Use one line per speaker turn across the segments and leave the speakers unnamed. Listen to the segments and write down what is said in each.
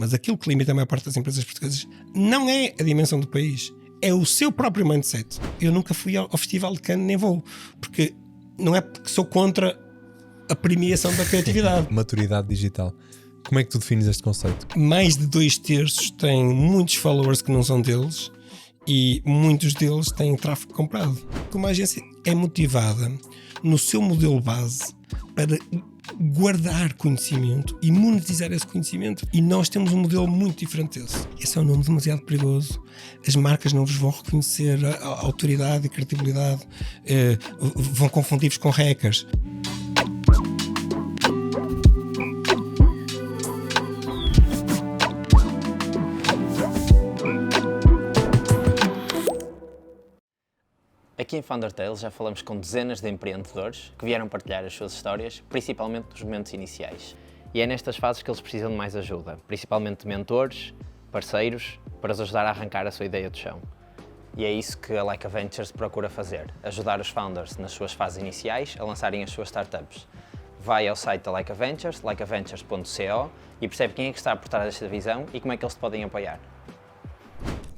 Mas aquilo que limita a maior parte das empresas portuguesas não é a dimensão do país, é o seu próprio mindset. Eu nunca fui ao Festival de Cannes, nem vou, porque não é porque sou contra a premiação da criatividade.
Maturidade digital. Como é que tu defines este conceito?
Mais de 2/3 têm muitos followers que não são deles e muitos deles têm tráfego comprado. Como a agência é motivada no seu modelo base para guardar conhecimento e monetizar esse conhecimento, e nós temos um modelo muito diferente desse. Esse é um nome demasiado perigoso. As marcas não vos vão reconhecer a autoridade e credibilidade, vão confundir-vos com hackers.
Aqui em Founder Tales já falamos com dezenas de empreendedores que vieram partilhar as suas histórias, principalmente nos momentos iniciais. E é nestas fases que eles precisam de mais ajuda, principalmente de mentores, parceiros, para os ajudar a arrancar a sua ideia do chão. E é isso que a Laika Ventures procura fazer, ajudar os founders nas suas fases iniciais a lançarem as suas startups. Vai ao site da Laika Ventures, laikaventures.co, e percebe quem é que está por trás desta visão e como é que eles te podem apoiar.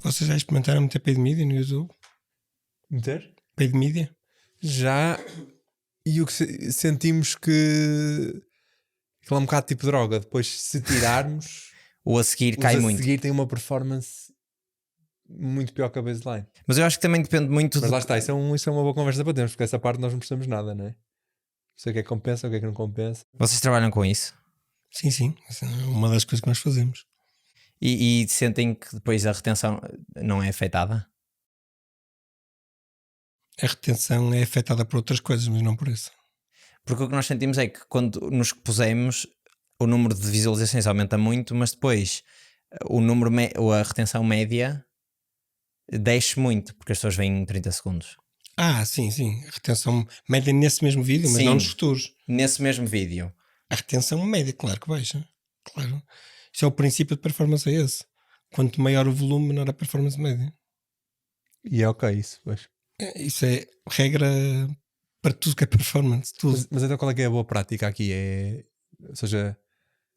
Vocês já experimentaram meter paid media no YouTube?
Meter?
Paid media?
Já. E o que sentimos que aquilo é um bocado tipo droga. Depois, se tirarmos,
O a seguir cai muito.
A seguir tem uma performance muito pior que a baseline.
Mas eu acho que também depende muito
Mas lá está, isso é uma boa conversa para termos, porque essa parte nós não percebemos nada, não é? Sei o que é que compensa, o que é que não compensa.
Vocês trabalham com isso?
Sim. Essa é uma das coisas que nós fazemos.
E sentem que depois a retenção não é afetada?
A retenção é afetada por outras coisas, mas não por isso.
Porque o que nós sentimos é que quando nos pusemos, o número de visualizações aumenta muito, mas depois a retenção média desce muito, porque as pessoas veem em 30 segundos.
Sim. A retenção média nesse mesmo vídeo, mas
Sim.
não nos futuros.
Nesse mesmo vídeo.
A retenção média, claro que baixa. Claro. Isso é o princípio de performance, é esse. Quanto maior o volume, menor a performance média.
E é ok isso, pois.
Isso é regra para tudo que é performance. Tudo.
Mas então qual é que é a boa prática aqui? Ou seja,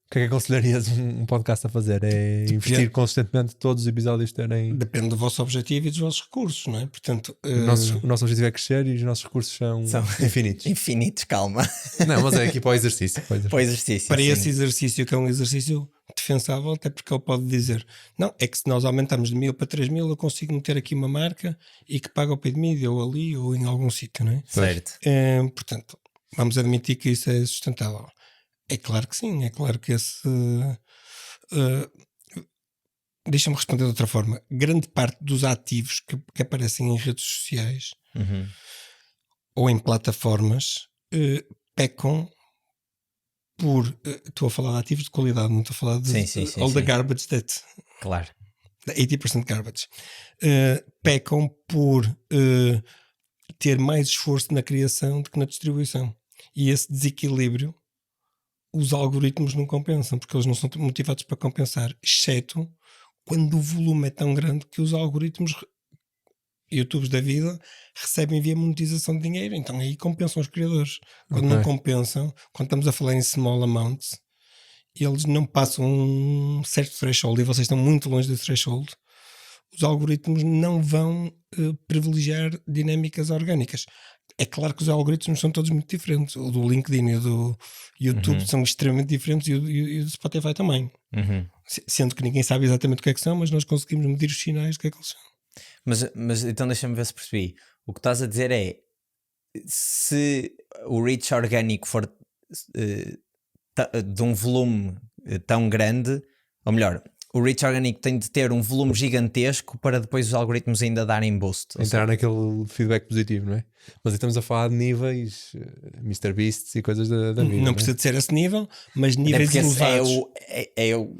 o que é que aconselharias um podcast a fazer? É investir consistentemente todos os episódios terem...
Depende do vosso objetivo e dos vossos recursos, não é? Portanto,
O nosso objetivo é crescer e os nossos recursos são infinitos.
Infinitos, calma.
Não, mas é aqui para o exercício.
Para o exercício.
Para
sim.
esse exercício, que é um exercício defensável, até porque ele pode dizer: não, é que se nós aumentarmos de 1000 para 3000, eu consigo meter aqui uma marca e que paga o paid media ou ali ou em algum sítio, não é?
Certo.
Portanto, vamos admitir que isso é sustentável. É claro que sim, é claro que esse. Deixa-me responder de outra forma. Grande parte dos ativos que aparecem em redes sociais ou em plataformas pecam por. Estou a falar de ativos de qualidade, não estou a falar de
Sim,
all the
sim.
garbage that.
Claro.
80% garbage. Pecam por ter mais esforço na criação do que na distribuição. E esse desequilíbrio os algoritmos não compensam, porque eles não são motivados para compensar, exceto quando o volume é tão grande que os algoritmos YouTubes da vida recebem via monetização de dinheiro, então aí compensam os criadores. Quando não compensam, quando estamos a falar em small amounts, eles não passam um certo threshold e vocês estão muito longe desse threshold, os algoritmos não vão privilegiar dinâmicas orgânicas. É claro que os algoritmos são todos muito diferentes. O do LinkedIn e o do YouTube são extremamente diferentes, e o do Spotify também. Sendo que ninguém sabe exatamente o que é que são, mas nós conseguimos medir os sinais do que é que eles são.
Mas então deixa-me ver se percebi. O que estás a dizer é, se o reach orgânico for de um volume tão grande, ou melhor, o reach orgânico tem de ter um volume gigantesco para depois os algoritmos ainda darem boost.
Entrar naquele feedback positivo, não é? Mas estamos a falar de níveis MrBeasts e coisas da vida.
Não precisa de ser esse nível, mas níveis elevados.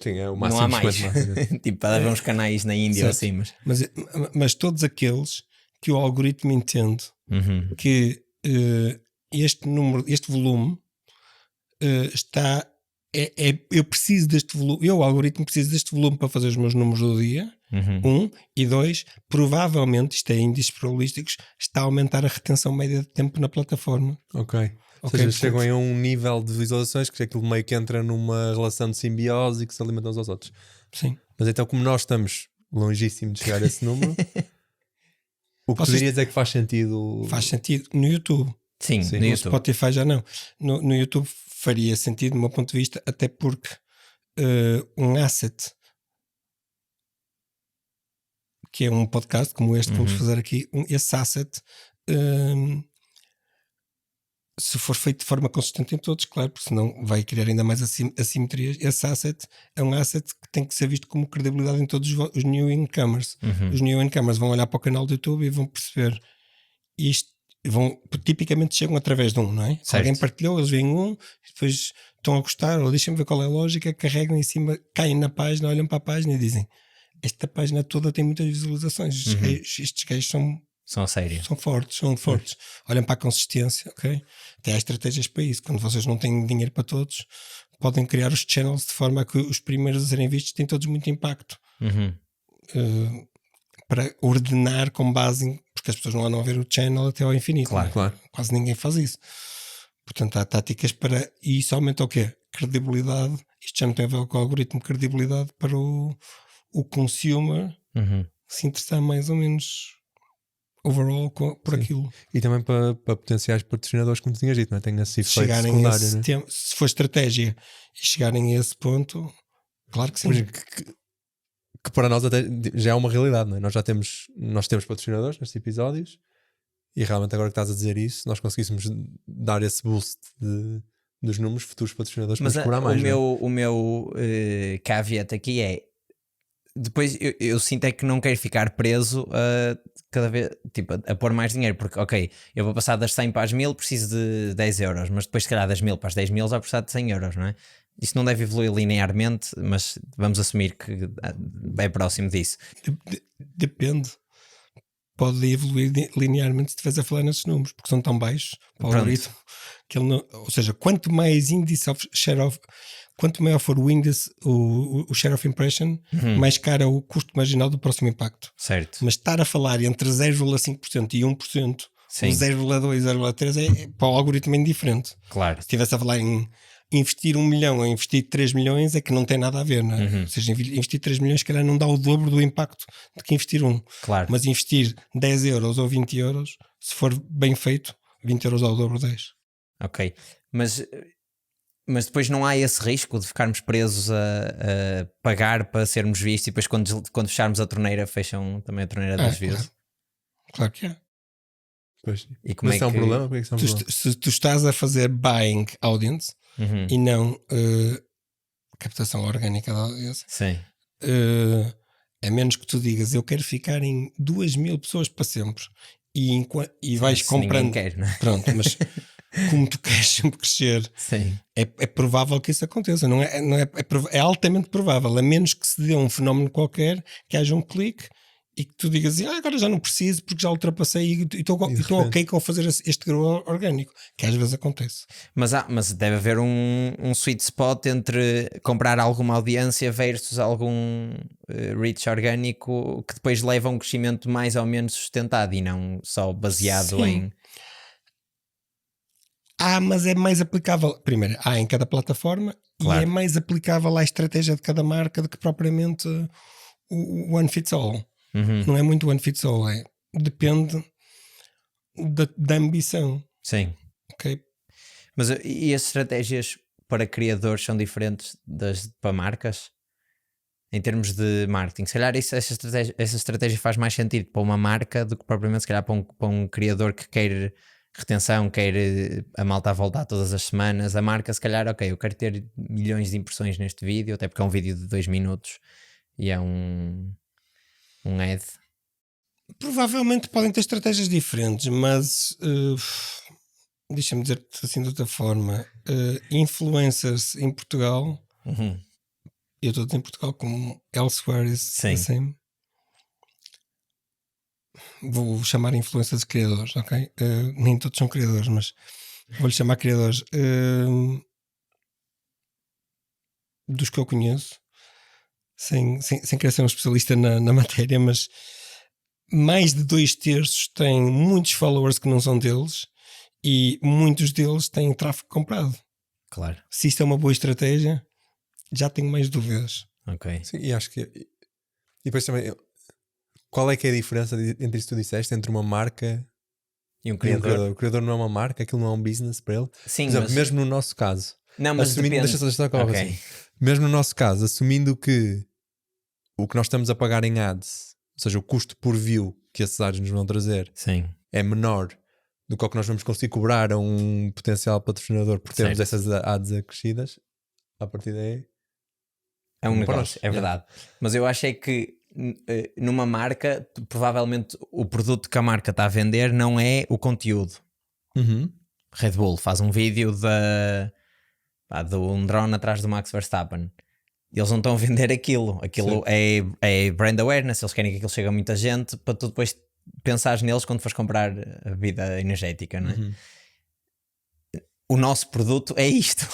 Sim, é o máximo.
Não há mais.
máximo.
Tipo, para haver uns canais na Índia ou assim.
Mas todos aqueles que o algoritmo entende que este volume está... eu preciso deste volume, o algoritmo precisa deste volume para fazer os meus números do dia, e 2, provavelmente, isto é índices probabilísticos, está a aumentar a retenção média de tempo na plataforma.
Ok. Ou seja, chegam a um nível de visualizações que aquilo meio que entra numa relação de simbiose e que se alimentam uns aos outros.
Sim.
Mas então, como nós estamos longíssimo de chegar a esse número, o que tu dirias é que faz sentido.
Faz sentido no YouTube.
Sim,
Sim.
no
No
YouTube.
Spotify já não. No YouTube faria sentido, do meu ponto de vista, até porque um asset que é um podcast como este que vamos fazer aqui, esse asset, se for feito de forma consistente em todos, claro, porque senão vai criar ainda mais assimetrias. Esse asset é um asset que tem que ser visto como credibilidade em todos os new incomers. Os new incomers vão olhar para o canal do YouTube e vão perceber isto. Tipicamente chegam através de um, não é? Se alguém partilhou, eles veem um, depois estão a gostar, ou deixem-me ver qual é a lógica, carregam em cima, caem na página, olham para a página e dizem: esta página toda tem muitas visualizações, estes gajos
São sérios.
São fortes. Olham para a consistência, ok? Até há estratégias para isso. Quando vocês não têm dinheiro para todos, podem criar os channels de forma a que os primeiros a serem vistos têm todos muito impacto. Para ordenar com base em... Porque as pessoas não andam a ver o channel até ao infinito.
Claro.
Quase ninguém faz isso. Portanto, há táticas para... E isso aumenta o quê? Credibilidade. Isto já não tem a ver com o algoritmo. Credibilidade para o consumer se interessar mais ou menos overall por aquilo.
E também para potenciais patrocinadores, como tinhas dito, não é? Tem esse efeito secundário, não é?
Se for estratégia e chegarem a esse ponto, claro que sim.
Que para nós até já é uma realidade, não é? Nós temos patrocinadores nestes episódios e realmente agora que estás a dizer isso, nós conseguíssemos dar esse boost dos números, futuros patrocinadores para cobrar mais.
O meu caveat aqui é: depois eu sinto é que não quero ficar preso a cada vez, tipo, a pôr mais dinheiro, porque ok, eu vou passar das 100 para as 1000, preciso de 10 euros, mas depois se calhar das 1000 para as 10.000 já precisar de 100 euros, não é? Isso não deve evoluir linearmente, mas vamos assumir que é próximo disso.
Depende. Pode evoluir linearmente se estiveres a falar nesses números, porque são tão baixos para o algoritmo que ele não, ou seja, quanto mais índice of share of, quanto maior for o índice, o share of impression, mais caro é o custo marginal do próximo impacto.
Certo.
Mas estar a falar entre 0,5% e 1%,
Sim.
ou 0,2% e 0,3% para o algoritmo é indiferente.
Claro.
Se estivesse a falar em investir 1 milhão ou investir 3 milhões é que não tem nada a ver, não é? Ou seja, investir 3 milhões se calhar não dá o dobro do impacto de que investir 1.
Claro.
Mas investir 10 euros ou 20 euros, se for bem feito, 20 euros ao dobro 10.
Ok, mas depois não há esse risco de ficarmos presos a pagar para sermos vistos e depois quando fecharmos a torneira fecham também a torneira das views?
Claro que é.
Pois.
E como
mas
é
é um
que...
problema? Porque é que é um problema?
Se tu estás a fazer buying audience e não captação orgânica da audiência,
Sim.
a menos que tu digas eu quero ficar em 2.000 pessoas para sempre e vais comprando.
Quer, não é?
Pronto, mas como tu queres sempre crescer,
Sim.
é provável que isso aconteça. É altamente provável, a menos que se dê um fenómeno qualquer, que haja um clique e que tu digas agora já não preciso porque já ultrapassei e estou ok com fazer este grow orgânico, que às vezes acontece.
Mas deve haver um sweet spot entre comprar alguma audiência versus algum reach orgânico que depois leva a um crescimento mais ou menos sustentado e não só baseado em...
Mas é mais aplicável, primeiro, há em cada plataforma, claro. E é mais aplicável à estratégia de cada marca do que propriamente o one fits all. Não é muito one fits all, depende da ambição.
Sim.
Okay?
Mas e as estratégias para criadores são diferentes das para marcas? Em termos de marketing, se calhar essa estratégia faz mais sentido para uma marca do que propriamente se calhar para um criador que quer retenção, quer a malta a voltar todas as semanas. A marca se calhar, ok, eu quero ter milhões de impressões neste vídeo, até porque é um vídeo de 2 minutos e é um ad.
Provavelmente podem ter estratégias diferentes, mas deixa-me dizer-te assim de outra forma, influencers em Portugal, eu estou a dizer em Portugal como elsewhere is the same. Vou chamar influencers de criadores, ok? Nem todos são criadores, mas vou-lhe chamar criadores dos que eu conheço, sem querer ser um especialista na matéria, mas mais de 2/3 têm muitos followers que não são deles E muitos deles têm tráfego comprado.
Claro.
Se isto é uma boa estratégia, já tenho mais dúvidas.
Ok.
Sim, e acho que. E depois também. Qual é que é a diferença entre isso que tu disseste, entre uma marca
E um
e um
criador?
criador? O criador não é uma marca, aquilo não é um business para ele.
Sim,
Por exemplo,
mas...
mesmo no nosso caso,
Não, mas
assumindo,
depende.
deixa só acabar
Ok.
assim. Mesmo no nosso caso, assumindo que o que nós estamos a pagar em ads, ou seja, o custo por view que esses ads nos vão trazer,
Sim.
é menor do que o que nós vamos conseguir cobrar a um potencial patrocinador por termos
Certo.
essas ads acrescidas, a partir daí.
É um
Para
negócio,
nós,
é verdade. Mas eu achei que numa marca, provavelmente o produto que a marca está a vender não é o conteúdo. Red Bull faz um vídeo de um drone atrás do Max Verstappen. Eles não estão a vender aquilo. Aquilo é brand awareness. Eles querem que aquilo chegue a muita gente para tu depois pensares neles quando fores comprar a bebida energética, não é? O nosso produto é isto.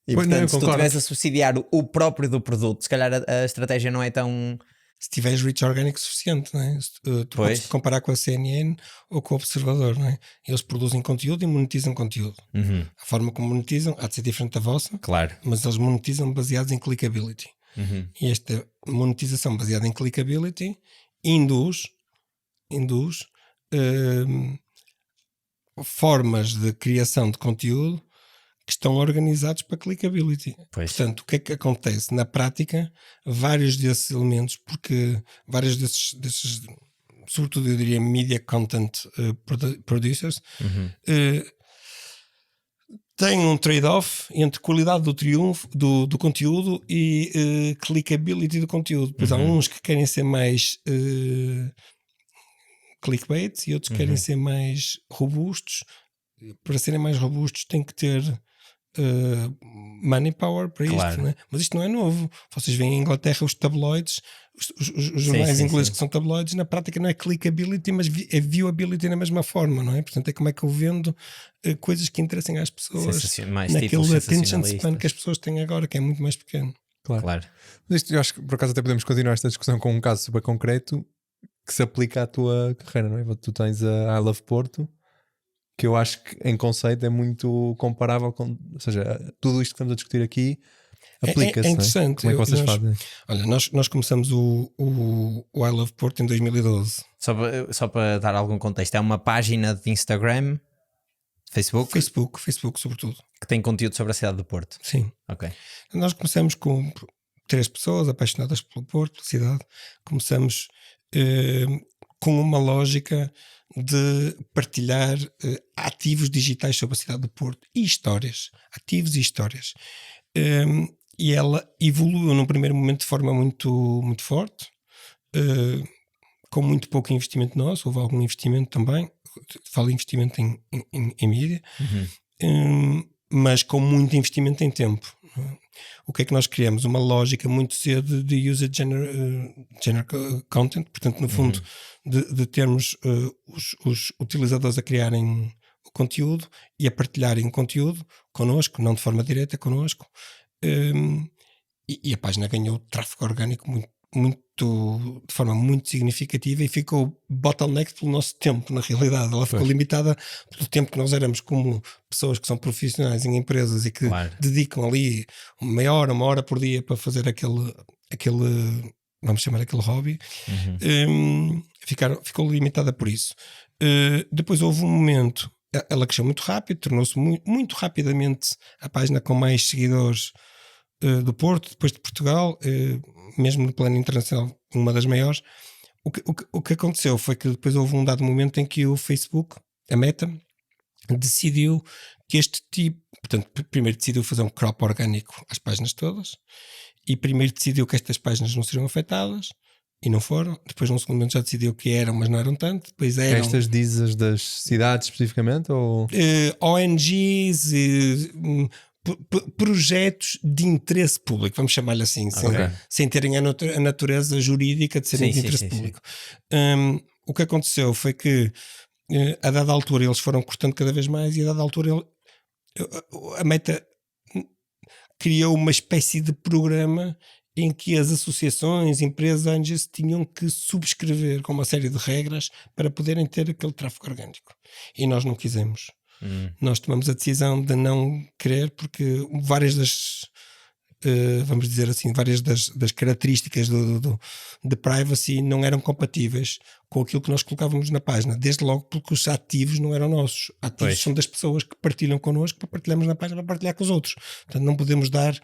E
Pois não,
portanto,
eu
se tu
concordo.
estiveres a subsidiar o próprio do produto, se calhar a estratégia não é tão...
Se tiveres reach orgânico suficiente, não é? Tu
Pois.
podes comparar com a CNN ou com o Observador, não é? Eles produzem conteúdo e monetizam conteúdo. A forma como monetizam há de ser diferente da vossa,
Claro.
mas eles monetizam baseados em clickability. E esta monetização baseada em clickability induz formas de criação de conteúdo que estão organizados para clickability.
Pois.
Portanto, o que é que acontece? Na prática, vários desses elementos, porque vários desses sobretudo eu diria media content producers, têm um trade-off entre qualidade do triunfo do conteúdo e clickability do conteúdo. Pois há uns que querem ser mais clickbait e outros que querem ser mais robustos. Para serem mais robustos tem que ter money power para
Claro.
isto, né? Mas isto não é novo. Vocês veem em Inglaterra os tabloides, os jornais ingleses que são tabloides, na prática não é clickability, mas é viewability na mesma forma, não é? Portanto, é como é que eu vendo coisas que interessem às pessoas
mais
naquele
títulos
attention span
sensacionalistas.
que as pessoas têm agora, que é muito mais pequeno.
Claro.
Mas isto, eu acho que por acaso até podemos continuar esta discussão com um caso super concreto que se aplica à tua carreira, não é? Tu tens a I Love Porto, que eu acho que em conceito é muito comparável com, ou seja, tudo isto que estamos a discutir aqui aplica-se.
É interessante.
Não é? Como é que vocês fazem?
Olha, nós começamos o I Love Porto em 2012.
Só para dar algum contexto, é uma página de Instagram,
Facebook sobretudo.
que tem conteúdo sobre a cidade do Porto.
Sim.
Ok.
Nós começamos com 3 pessoas apaixonadas pelo Porto, pela cidade. Começamos com uma lógica de partilhar ativos digitais sobre a cidade do Porto e histórias, ativos e histórias. E ela evoluiu num primeiro momento de forma muito, muito forte, com muito pouco investimento nosso. Houve algum investimento também, falo investimento em mídia, mas com muito investimento em tempo. O que é que nós criamos? Uma lógica muito cedo de user general content, portanto, no fundo, de termos os utilizadores a criarem o conteúdo e a partilharem o conteúdo connosco, não de forma direta connosco, e a página ganhou tráfego orgânico de forma muito significativa e ficou bottleneck pelo nosso tempo, na realidade. Ela ficou limitada pelo tempo que nós éramos como pessoas que são profissionais em empresas e que dedicam ali uma hora por dia para fazer aquele vamos chamar aquele hobby. Ficou limitada por isso. Depois houve um momento, ela cresceu muito rápido, tornou-se muito rapidamente a página com mais seguidores do Porto, depois de Portugal, mesmo no plano internacional, uma das maiores. O que aconteceu foi que depois houve um dado momento em que o Facebook, a Meta, decidiu que este tipo, portanto, primeiro decidiu fazer um crop orgânico às páginas todas, e primeiro decidiu que estas páginas não seriam afetadas, e não foram. Depois, num segundo momento, já decidiu que eram, mas não eram tanto. Depois eram
estas dizes das cidades especificamente? Ou...
ONGs, projetos de interesse público, vamos chamar-lhe assim, sem terem a natureza jurídica de serem de interesse público. O que aconteceu foi que a dada altura eles foram cortando cada vez mais, e a dada altura a Meta criou uma espécie de programa em que as associações, empresas, ONGs tinham que subscrever com uma série de regras para poderem ter aquele tráfego orgânico. E nós não quisemos. Nós tomamos a decisão de não querer, porque várias das, vamos dizer assim, várias das características de privacy não eram compatíveis com aquilo que nós colocávamos na página, desde logo porque os ativos não eram nossos. Ativos são das pessoas que partilham connosco, para partilharmos na página, para partilhar com os outros. Portanto, não podemos dar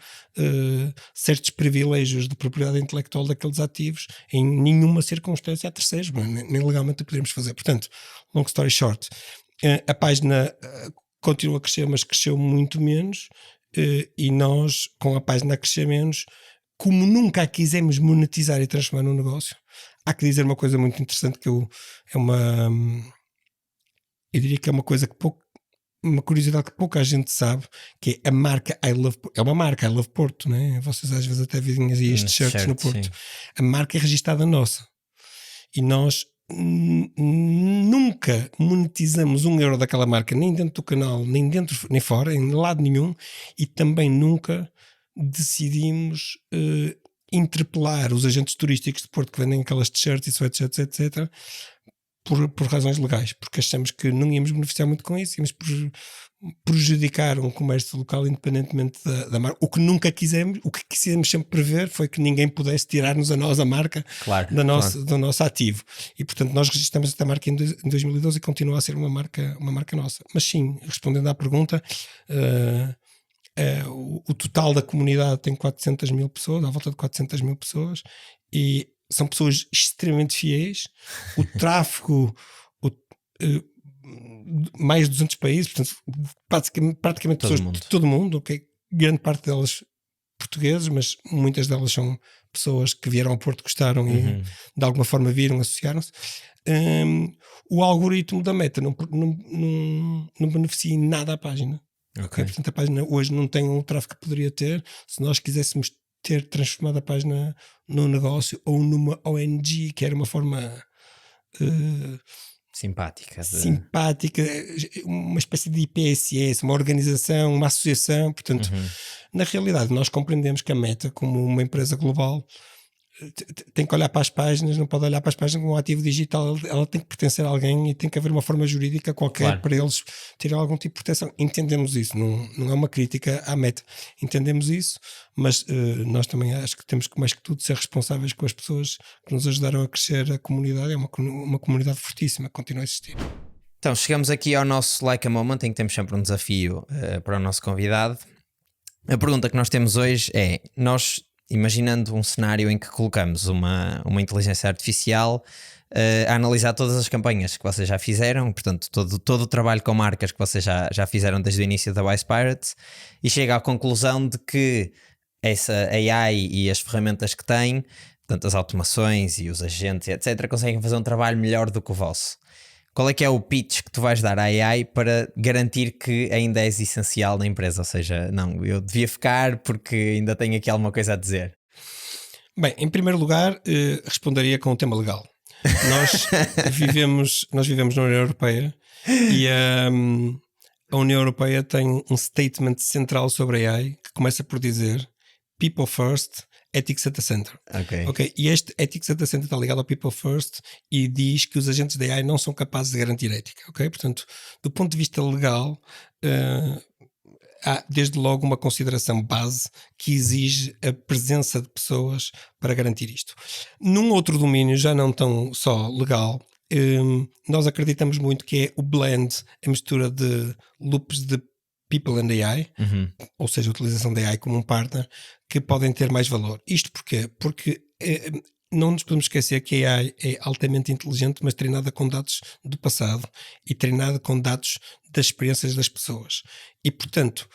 certos privilégios de propriedade intelectual daqueles ativos em nenhuma circunstância a terceiros, nem legalmente o podemos fazer. Portanto, long story short, a página continua a crescer, mas cresceu muito menos, e nós, com a página a crescer menos, como nunca a quisemos monetizar e transformar num negócio. Há que dizer uma coisa muito interessante que eu diria que é uma coisa que uma curiosidade que pouca gente sabe, que é a marca I Love Porto. É uma marca I Love Porto, né? Vocês às vezes até veem estes shirts no Porto. Sim. A marca é registada nossa e nós nunca monetizamos €1 daquela marca, nem dentro do canal, nem dentro nem fora, em lado nenhum, e também nunca decidimos interpelar os agentes turísticos de Porto que vendem aquelas t-shirts e sweatshirts, etc., por razões legais, porque achamos que não íamos beneficiar muito com isso, íamos prejudicar um comércio local independentemente da marca. O que nunca quisemos, o que quisemos sempre prever foi que ninguém pudesse tirar-nos a nós a marca do nosso ativo. E portanto nós registramos esta marca em 2012 e continua a ser uma marca nossa. Mas sim, respondendo à pergunta, o total da comunidade tem 400 mil pessoas, à volta de 400 mil pessoas, e são pessoas extremamente fiéis. O tráfego, mais de 200 países, portanto, praticamente pessoas de todo o mundo, okay? Grande parte delas portugueses, mas muitas delas são pessoas que vieram ao Porto, gostaram e de alguma forma viram, associaram-se. O algoritmo da Meta não beneficia em nada a página. Okay? Portanto, a página hoje não tem o tráfego que poderia ter. Se nós quiséssemos ter transformado a página num negócio ou numa ONG, que era uma forma simpática, uma espécie de IPSS, uma organização, uma associação. Portanto, na realidade, nós compreendemos que a Meta, como uma empresa global, tem que olhar para as páginas, não pode olhar para as páginas como um ativo digital. Ela tem que pertencer a alguém e tem que haver uma forma jurídica qualquer para eles terem algum tipo de proteção. Entendemos isso, não é uma crítica à Meta, entendemos isso, mas nós também acho que temos que, mais que tudo, ser responsáveis com as pessoas que nos ajudaram a crescer a comunidade. É uma comunidade fortíssima que continua a existir.
Então chegamos aqui ao nosso Like a Moment, em que temos sempre um desafio para o nosso convidado. A pergunta que nós temos hoje é: nós, imaginando um cenário em que colocamos uma inteligência artificial a analisar todas as campanhas que vocês já fizeram, portanto todo o trabalho com marcas que vocês já fizeram desde o início da Wise Pirates, e chega à conclusão de que essa AI e as ferramentas que tem, portanto as automações e os agentes, etc., conseguem fazer um trabalho melhor do que o vosso. Qual é que é o pitch que tu vais dar à AI para garantir que ainda és essencial na empresa? Ou seja, não, eu devia ficar porque ainda tenho aqui alguma coisa a dizer.
Bem, em primeiro lugar, responderia com o tema legal. Nós vivemos na União Europeia e a União Europeia tem um statement central sobre a AI que começa por dizer People First, Ethics at the Center. Okay. E este Ethics at the Center está ligado ao People First e diz que os agentes da AI não são capazes de garantir ética. Okay? Portanto, do ponto de vista legal, há desde logo uma consideração base que exige a presença de pessoas para garantir isto. Num outro domínio, já não tão só legal, nós acreditamos muito que é o blend, a mistura de loops de People and AI, ou seja, a utilização da AI como um partner, que podem ter mais valor. Isto porquê? Porque não nos podemos esquecer que a AI é altamente inteligente, mas treinada com dados do passado e treinada com dados das experiências das pessoas. E, portanto,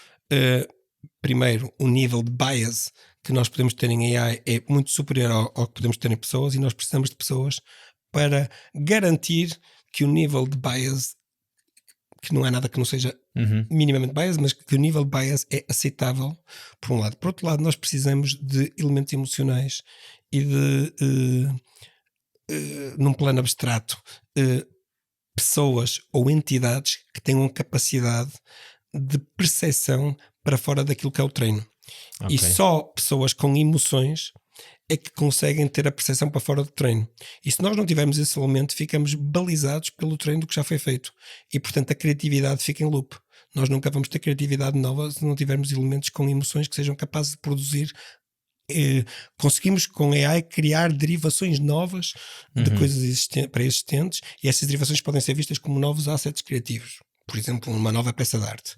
primeiro, o nível de bias que nós podemos ter em AI é muito superior ao que podemos ter em pessoas, e nós precisamos de pessoas para garantir que o nível de bias, que não é nada que não seja minimamente bias, mas que o nível de bias é aceitável, por um lado. Por outro lado, nós precisamos de elementos emocionais e de, num plano abstrato, pessoas ou entidades que tenham capacidade de percepção para fora daquilo que é o treino. E só pessoas com emoções é que conseguem ter a percepção para fora do treino. E se nós não tivermos esse elemento, ficamos balizados pelo treino que já foi feito. E, portanto, a criatividade fica em loop. Nós nunca vamos ter criatividade nova se não tivermos elementos com emoções que sejam capazes de produzir. Conseguimos com AI criar derivações novas de coisas pré-existentes, e essas derivações podem ser vistas como novos assets criativos. Por exemplo, uma nova peça de arte.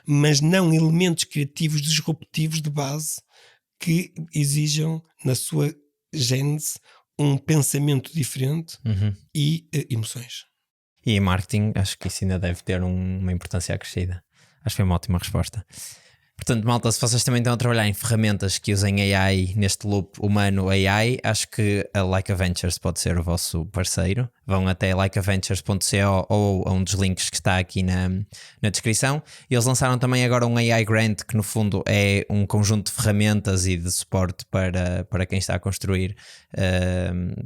Mas não elementos criativos disruptivos de base que exijam na sua gênese um pensamento diferente e emoções.
E em marketing, acho que isso ainda deve ter uma importância acrescida. Acho que foi uma ótima resposta. Portanto, malta, se vocês também estão a trabalhar em ferramentas que usem AI neste loop humano AI, acho que a Leica Ventures pode ser o vosso parceiro. Vão até leicaventures.co ou a um dos links que está aqui na descrição. Eles lançaram também agora um AI Grant, que no fundo é um conjunto de ferramentas e de suporte para quem está a construir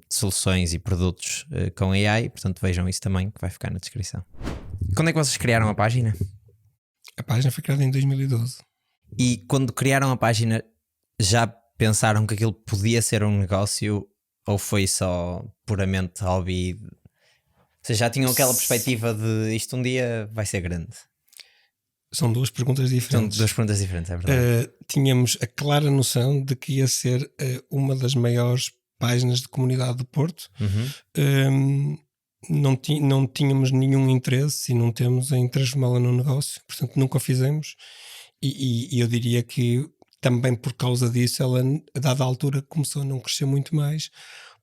soluções e produtos com AI. Portanto, vejam isso também, que vai ficar na descrição. Quando é que vocês criaram a página?
A página foi criada em 2012.
E quando criaram a página, já pensaram que aquilo podia ser um negócio ou foi só puramente hobby? Ou seja, já tinham aquela perspectiva de isto um dia vai ser grande?
São duas perguntas diferentes.
São duas perguntas diferentes, é verdade.
Tínhamos a clara noção de que ia ser uma das maiores páginas de comunidade do Porto. Não tínhamos nenhum interesse e não temos em transformá-la num negócio, portanto nunca o fizemos. E eu diria que também por causa disso ela, a dada altura, começou a não crescer muito mais,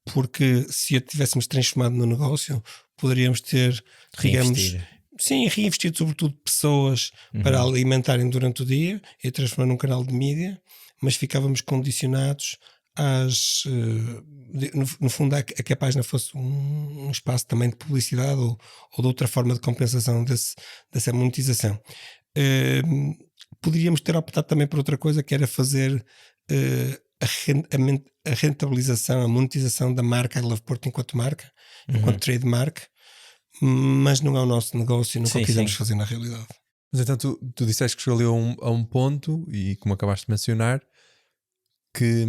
porque se a tivéssemos transformado no negócio, poderíamos ter, reinvestido sobretudo pessoas para alimentarem durante o dia e transformar num canal de mídia, mas ficávamos condicionados no fundo a que a página fosse um espaço também de publicidade ou de outra forma de compensação dessa monetização. Poderíamos ter optado também por outra coisa, que era fazer a rentabilização, a monetização da marca I Love Porto enquanto marca, enquanto trademark, mas não é o nosso negócio e nunca o quisemos fazer na realidade.
Mas então tu disseste que chegou ali a um ponto, e como acabaste de mencionar, que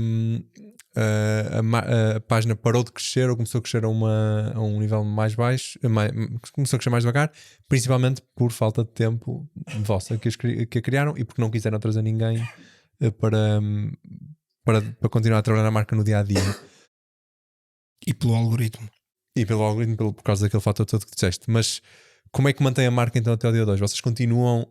a página parou de crescer ou começou a crescer a um nível mais baixo, começou a crescer mais devagar, principalmente por falta de tempo vossa que a criaram e porque não quiseram trazer ninguém para continuar a trabalhar na marca no dia a dia.
E pelo algoritmo.
E pelo algoritmo, por causa daquele fator todo que disseste. Mas como é que mantém a marca então até o dia de hoje? Vocês continuam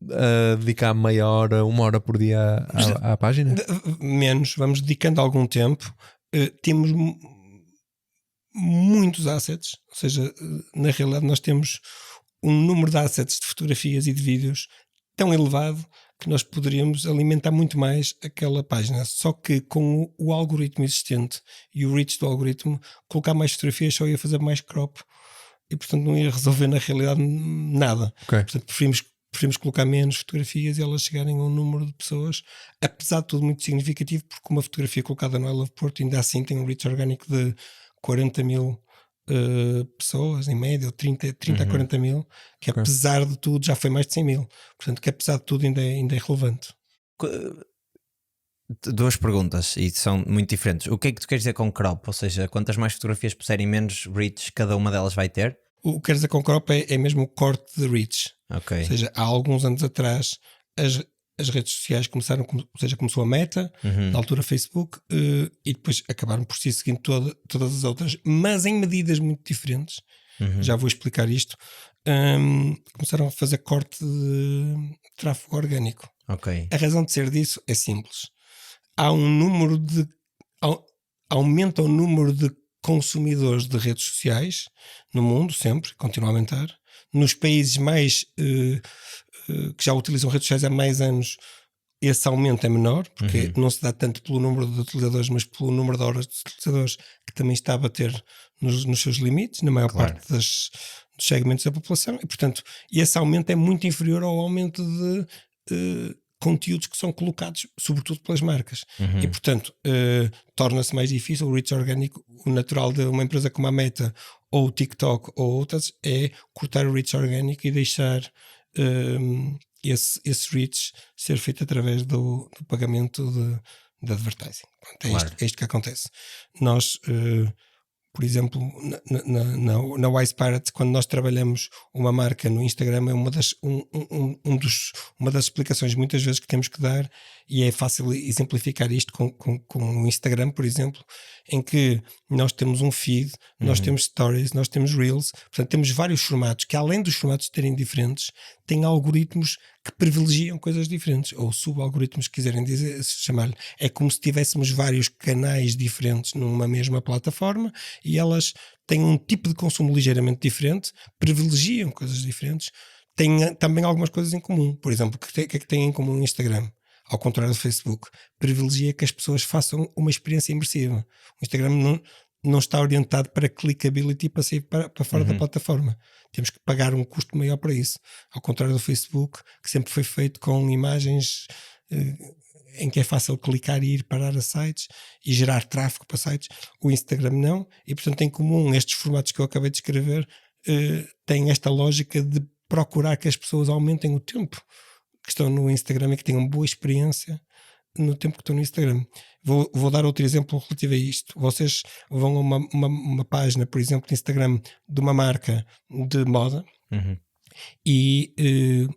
a dedicar meia hora, uma hora por dia à página?
Menos, vamos dedicando algum tempo. Temos muitos assets, ou seja, na realidade nós temos um número de assets de fotografias e de vídeos tão elevado que nós poderíamos alimentar muito mais aquela página, só que com o algoritmo existente e o reach do algoritmo, colocar mais fotografias só ia fazer mais crop e portanto não ia resolver na realidade nada. Portanto preferimos colocar menos fotografias e elas chegarem a um número de pessoas, apesar de tudo muito significativo, porque uma fotografia colocada no I Love Porto ainda assim tem um reach orgânico de 40 mil pessoas em média, ou 30 a 40 mil, que apesar de tudo já foi mais de 100 mil, portanto que apesar de tudo ainda é relevante.
Duas perguntas e são muito diferentes. O que é que tu queres dizer com crop? Ou seja, quantas mais fotografias puserem, menos reach cada uma delas vai ter?
O que quer dizer com crop é mesmo o corte de reach. Ou seja, há alguns anos atrás as redes sociais começaram, ou seja, começou a Meta, na altura Facebook, e depois acabaram por si seguindo todas as outras, mas em medidas muito diferentes. Já vou explicar isto. Começaram a fazer corte de tráfego orgânico. A razão de ser disso é simples. Há um número aumenta o número de consumidores de redes sociais no mundo, sempre, continua a aumentar. Nos países mais que já utilizam redes sociais há mais anos, esse aumento é menor, porque não se dá tanto pelo número de utilizadores, mas pelo número de horas de utilizadores, que também está a bater nos seus limites, na maior parte dos segmentos da população, e portanto esse aumento é muito inferior ao aumento de conteúdos que são colocados sobretudo pelas marcas, e portanto torna-se mais difícil. O reach orgânico, o natural de uma empresa como a Meta ou o TikTok ou outras, é cortar o reach orgânico e deixar esse reach ser feito através do pagamento de advertising. Pronto,
Claro.
é isto que acontece. Nós, por exemplo, na Wise Pirate, quando nós trabalhamos uma marca no Instagram, é uma das explicações muitas vezes que temos que dar, e é fácil exemplificar isto com o Instagram, por exemplo, em que nós temos um feed, nós temos stories, nós temos reels, portanto temos vários formatos que, além dos formatos serem diferentes, têm algoritmos que privilegiam coisas diferentes, ou subalgoritmos, se quiserem dizer, chamar-lhe. É como se tivéssemos vários canais diferentes numa mesma plataforma, e elas têm um tipo de consumo ligeiramente diferente, privilegiam coisas diferentes, têm também algumas coisas em comum. Por exemplo, o que é que tem em comum o Instagram? Ao contrário do Facebook, privilegia que as pessoas façam uma experiência imersiva. O Instagram não está orientado para clickability, para sair para fora da plataforma. Temos que pagar um custo maior para isso. Ao contrário do Facebook, que sempre foi feito com imagens em que é fácil clicar e ir parar a sites e gerar tráfego para sites. O Instagram não, e portanto em comum estes formatos que eu acabei de escrever têm esta lógica de procurar que as pessoas aumentem o tempo que estão no Instagram e que tenham boa experiência no tempo que estão no Instagram. Vou dar outro exemplo relativo a isto. Vocês vão a uma página, por exemplo, de Instagram de uma marca de moda e,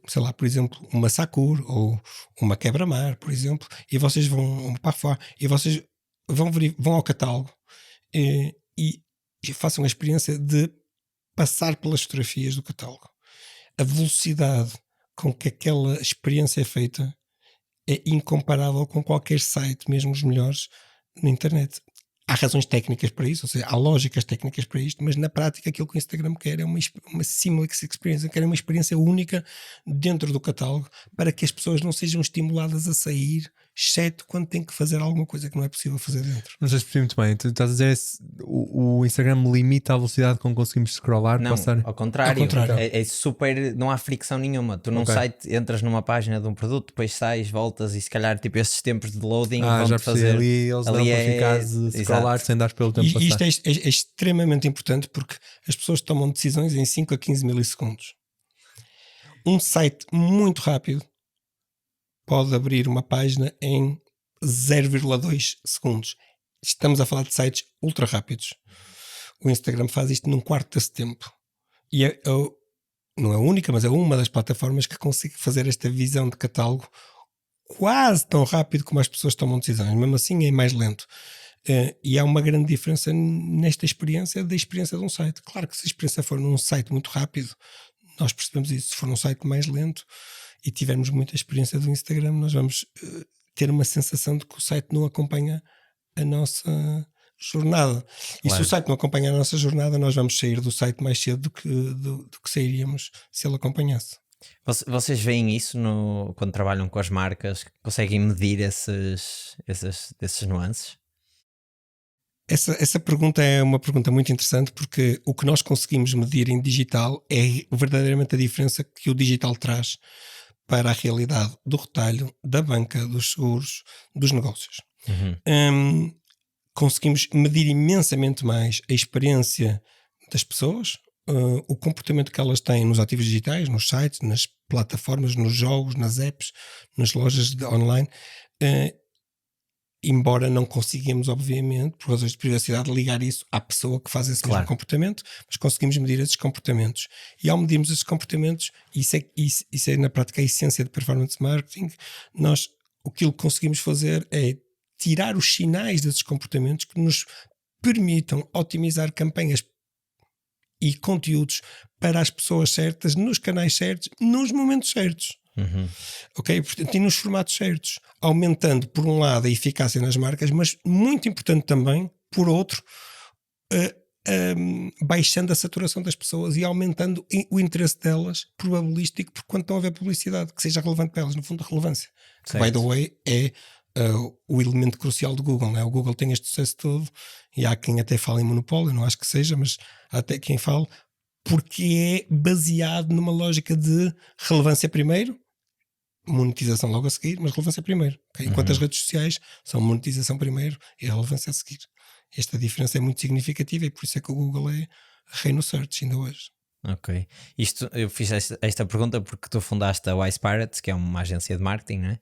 sei lá, por exemplo, uma Sakura ou uma Quebra-Mar, por exemplo, e vocês vão para fora e vocês vão ao catálogo e façam a experiência de passar pelas fotografias do catálogo. A velocidade com que aquela experiência é feita é incomparável com qualquer site, mesmo os melhores, na internet. Há razões técnicas para isso, ou seja, há lógicas técnicas para isto, mas na prática aquilo que o Instagram quer é uma seamless experience, quer uma experiência única dentro do catálogo, para que as pessoas não sejam estimuladas a sair, exceto quando têm que fazer alguma coisa que não é possível fazer dentro.
Não sei se percebi muito bem. Tu estás a dizer o Instagram limita a velocidade com que conseguimos scrollar?
Não,
passar?
ao contrário.
Ao contrário.
É super, não há fricção nenhuma. Tu num site entras numa página de um produto, depois sais, voltas, e se calhar tipo esses tempos de loading vão
já
fazer
ali, eles dão para ficar de scrollar sem dar pelo tempo
E
passar.
isto é extremamente importante, porque as pessoas tomam decisões em 5 a 15 milissegundos. Um site muito rápido pode abrir uma página em 0,2 segundos. Estamos a falar de sites ultra rápidos. O Instagram faz isto num quarto desse tempo. E não é a única, mas é uma das plataformas que consegue fazer esta visão de catálogo quase tão rápido como as pessoas tomam decisões. Mesmo assim é mais lento. E há uma grande diferença nesta experiência da experiência de um site. Claro que se a experiência for num site muito rápido, nós percebemos isso. Se for num site mais lento e tivermos muita experiência do Instagram, nós vamos ter uma sensação de que o site não acompanha a nossa jornada. E se o site não acompanha a nossa jornada, nós vamos sair do site mais cedo do que sairíamos se ele acompanhasse.
Vocês veem isso quando trabalham com as marcas? Conseguem medir esses nuances?
Essa pergunta é uma pergunta muito interessante, porque o que nós conseguimos medir em digital é verdadeiramente a diferença que o digital traz para a realidade do retalho, da banca, dos seguros, dos negócios. Conseguimos medir imensamente mais a experiência das pessoas, o comportamento que elas têm nos ativos digitais, nos sites, nas plataformas, nos jogos, nas apps, nas lojas online, embora não conseguimos, obviamente, por razões de privacidade, ligar isso à pessoa que faz esse mesmo comportamento, mas conseguimos medir esses comportamentos. E ao medirmos esses comportamentos, isso é na prática a essência de performance marketing, aquilo que conseguimos fazer é tirar os sinais desses comportamentos que nos permitam otimizar campanhas e conteúdos para as pessoas certas, nos canais certos, nos momentos certos. Ok? Portanto, e nos formatos certos, aumentando por um lado a eficácia nas marcas, mas muito importante também, por outro, baixando a saturação das pessoas e aumentando o interesse delas probabilístico, porque quando estão a ver publicidade que seja relevante para elas, no fundo a relevância, que by the way é o elemento crucial do Google, né? O Google tem este sucesso todo e há quem até fale em monopólio, não acho que seja, mas há até quem fale, porque é baseado numa lógica de relevância primeiro, monetização logo a seguir, mas relevância primeiro, okay? Enquanto as redes sociais são monetização primeiro e relevância a seguir. Esta diferença é muito significativa e por isso é que o Google é rei no search ainda hoje.
Ok. Eu fiz esta pergunta porque tu fundaste a Wise Pirates, que é uma agência de marketing, né?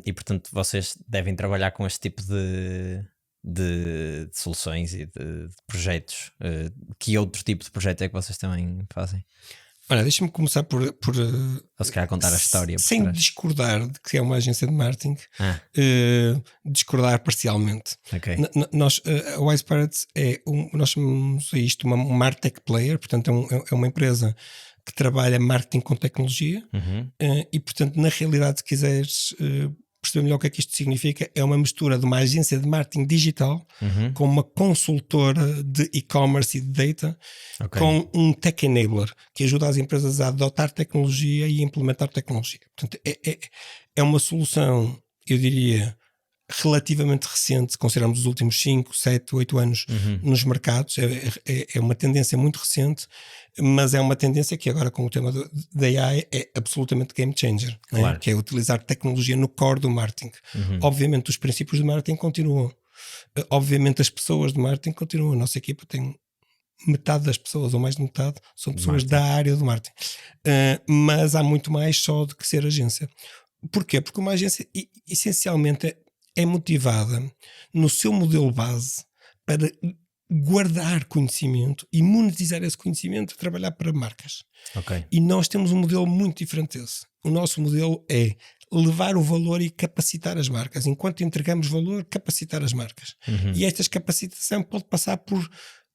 E portanto vocês devem trabalhar com este tipo de soluções e de projetos. Que outro tipo de projeto é que vocês também fazem?
Olha, deixa-me começar por
Ou se calhar contar a história por
sem
trás.
discordar de que é uma agência de marketing, discordar parcialmente.
Ok.
Nós, a Wise Pirates nós chamamos a isto uma martech player, portanto é uma empresa que trabalha marketing com tecnologia. E portanto, na realidade, se quiseres perceber melhor o que é que isto significa, é uma mistura de uma agência de marketing digital com uma consultora de e-commerce e de data, com um tech enabler que ajuda as empresas a adotar tecnologia e implementar tecnologia. Portanto, é uma solução, eu diria, relativamente recente, se considerarmos os últimos 5, 7, 8 anos nos mercados. É uma tendência muito recente, mas é uma tendência que agora, com o tema da AI, é absolutamente game changer,
claro.
Que é utilizar tecnologia no core do marketing. Obviamente os princípios de marketing continuam, obviamente as pessoas de marketing continuam. A nossa equipa tem metade das pessoas, ou mais de metade, são pessoas da área do marketing, mas há muito mais só do que ser agência. Porquê? Porque uma agência essencialmente é motivada no seu modelo base para guardar conhecimento e monetizar esse conhecimento e trabalhar para marcas. E nós temos um modelo muito diferente desse. O nosso modelo é levar o valor e capacitar as marcas. Enquanto entregamos valor, capacitar as marcas. E esta capacitação pode passar por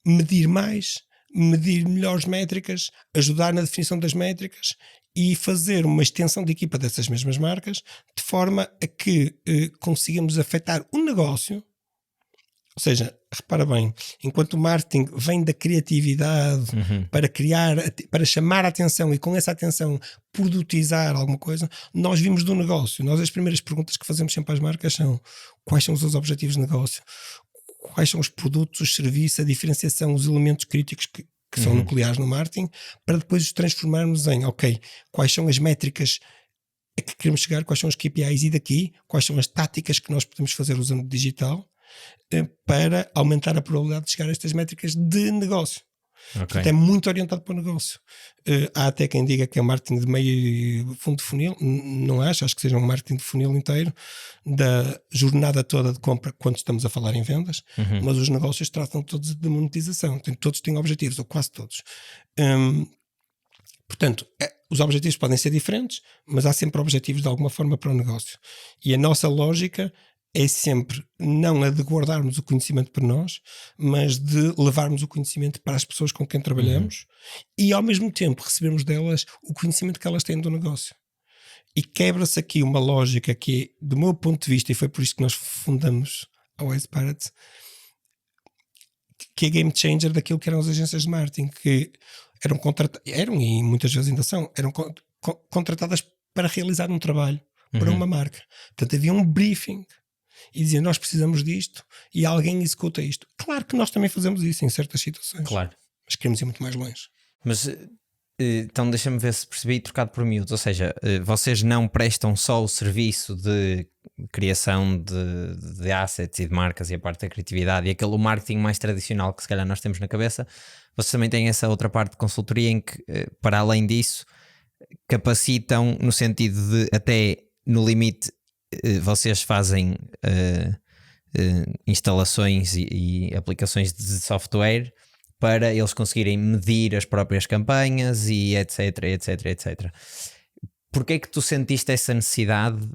medir mais, medir melhores métricas, ajudar na definição das métricas e fazer uma extensão de equipa dessas mesmas marcas, de forma a que consigamos afetar o negócio. Ou seja, repara bem, enquanto o marketing vem da criatividade para criar, para chamar a atenção e com essa atenção produtizar alguma coisa, nós vimos do negócio. Nós as primeiras perguntas que fazemos sempre às marcas são: quais são os seus objetivos de negócio? Quais são os produtos, os serviços, a diferenciação, os elementos críticos que são nucleares no marketing, para depois os transformarmos em, quais são as métricas a que queremos chegar, quais são os KPIs e daqui, quais são as táticas que nós podemos fazer usando digital para aumentar a probabilidade de chegar a estas métricas de negócio. Portanto, é muito orientado para o negócio. Há até quem diga que é marketing de meio fundo de funil. Não acho que seja um marketing de funil inteiro da jornada toda de compra quando estamos a falar em vendas, mas os negócios tratam todos de monetização. Todos têm objetivos, ou quase todos. Portanto, os objetivos podem ser diferentes, mas há sempre objetivos de alguma forma para o negócio. E a nossa lógica é sempre não a de guardarmos o conhecimento para nós, mas de levarmos o conhecimento para as pessoas com quem trabalhamos e ao mesmo tempo recebermos delas o conhecimento que elas têm do negócio. E quebra-se aqui uma lógica que, do meu ponto de vista, e foi por isso que nós fundamos a Wise Pirates, que é game changer daquilo que eram as agências de marketing, que eram e muitas vezes ainda são, eram contratadas para realizar um trabalho para uma marca. Portanto, havia um briefing e dizia: nós precisamos disto, e alguém executa isto. Claro que nós também fazemos isso em certas situações, mas queremos ir muito mais longe.
Mas então deixa-me ver se percebi, trocado por miúdos. Ou seja, vocês não prestam só o serviço de criação de assets e de marcas e a parte da criatividade e aquele marketing mais tradicional que se calhar nós temos na cabeça. Vocês também têm essa outra parte de consultoria em que, para além disso, capacitam no sentido de, até no limite, vocês fazem instalações e aplicações de software para eles conseguirem medir as próprias campanhas e etc, etc, etc. Porquê é que tu sentiste essa necessidade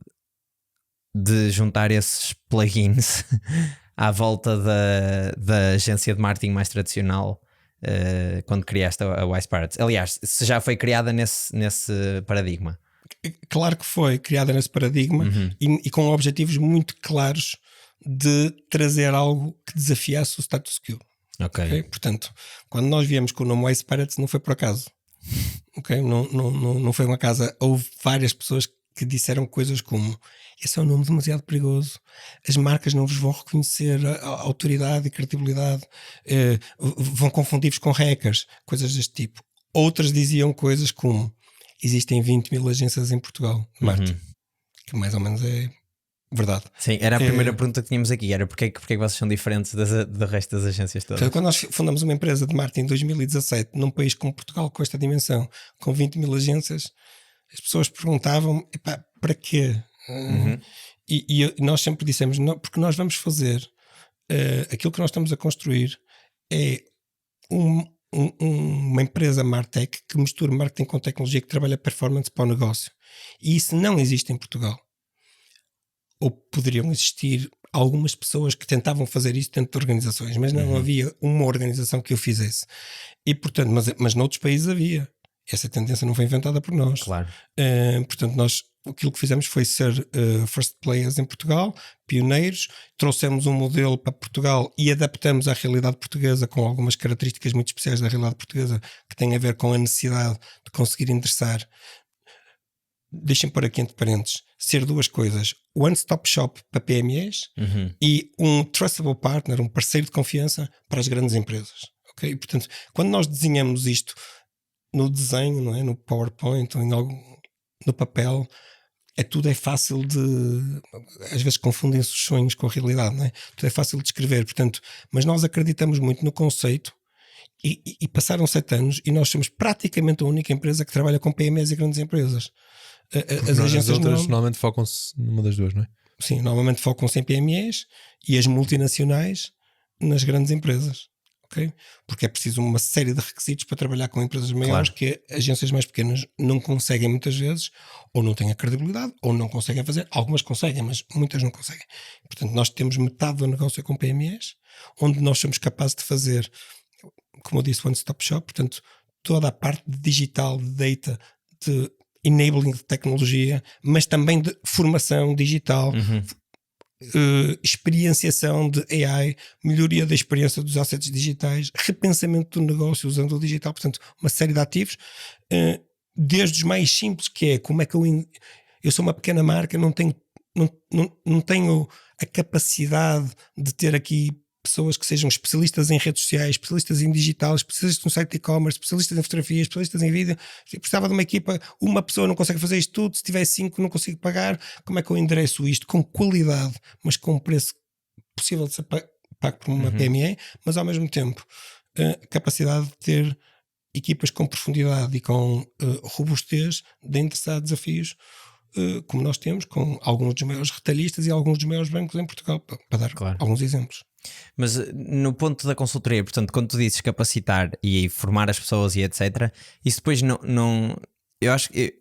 de juntar esses plugins à volta da agência de marketing mais tradicional quando criaste a Wise Pirates? Aliás, se já foi criada nesse paradigma.
Claro que foi criada nesse paradigma e com objetivos muito claros de trazer algo que desafiasse o status quo. Okay? Portanto, quando nós viemos com o nome Wise Pirates, não foi por acaso. Não foi uma casa. Houve várias pessoas que disseram coisas como: esse é um nome demasiado perigoso, as marcas não vos vão reconhecer a autoridade e credibilidade, vão confundir-vos com hackers, coisas deste tipo. Outras diziam coisas como: existem 20.000 agências em Portugal de marketing, que mais ou menos é verdade.
Sim, era a primeira pergunta que tínhamos aqui, era porque vocês são diferentes do resto das agências todas?
Quando nós fundamos uma empresa de marketing em 2017, num país como Portugal, com esta dimensão, com 20.000 agências, as pessoas perguntavam: para quê? E nós sempre dissemos, não, porque nós vamos fazer aquilo que nós estamos a construir é uma empresa Martech que mistura marketing com tecnologia, que trabalha performance para o negócio. E isso não existe em Portugal. Ou poderiam existir algumas pessoas que tentavam fazer isso dentro de organizações, mas não havia uma organização que o fizesse. E portanto, mas noutros países havia. Essa tendência não foi inventada por nós.
Claro.
Portanto, nós aquilo que fizemos foi ser first players em Portugal, pioneiros, trouxemos um modelo para Portugal e adaptamos à realidade portuguesa com algumas características muito especiais da realidade portuguesa que têm a ver com a necessidade de conseguir endereçar. Deixem pôr aqui entre parênteses, ser duas coisas: one-stop shop para PMEs e um trustable partner, um parceiro de confiança para as grandes empresas. Okay? E, portanto, quando nós desenhamos isto no desenho, não é? No PowerPoint ou no papel, tudo é fácil de... Às vezes confundem-se os sonhos com a realidade, não é? Tudo é fácil de escrever, portanto, mas nós acreditamos muito no conceito e passaram 7 anos e nós somos praticamente a única empresa que trabalha com PMEs e grandes empresas. As agências
outras normalmente focam-se numa das duas, não é?
Sim, normalmente focam-se em PMEs e as multinacionais nas grandes empresas. Okay? Porque é preciso uma série de requisitos para trabalhar com empresas maiores, que agências mais pequenas não conseguem muitas vezes, ou não têm a credibilidade, ou não conseguem fazer. Algumas conseguem, mas muitas não conseguem. Portanto, nós temos metade do negócio com PMEs, onde nós somos capazes de fazer, como eu disse, one-stop shop, portanto, toda a parte de digital, de data, de enabling de tecnologia, mas também de formação digital, experienciação de AI, melhoria da experiência dos assets digitais, repensamento do negócio usando o digital, portanto, uma série de ativos, desde os mais simples, que é como é que eu sou uma pequena marca, não tenho a capacidade de ter aqui pessoas que sejam especialistas em redes sociais, especialistas em digital, especialistas no site de e-commerce, especialistas em fotografia, especialistas em vídeo. Eu precisava de uma equipa, uma pessoa não consegue fazer isto tudo, se tiver 5 não consigo pagar. Como é que eu endereço isto com qualidade, mas com um preço possível de ser pago por uma PME, mas ao mesmo tempo a capacidade de ter equipas com profundidade e com robustez de endereçar desafios como nós temos com alguns dos maiores retalhistas e alguns dos maiores bancos em Portugal, para dar alguns exemplos.
Mas no ponto da consultoria, portanto, quando tu dizes capacitar e formar as pessoas e etc., isso depois não eu acho que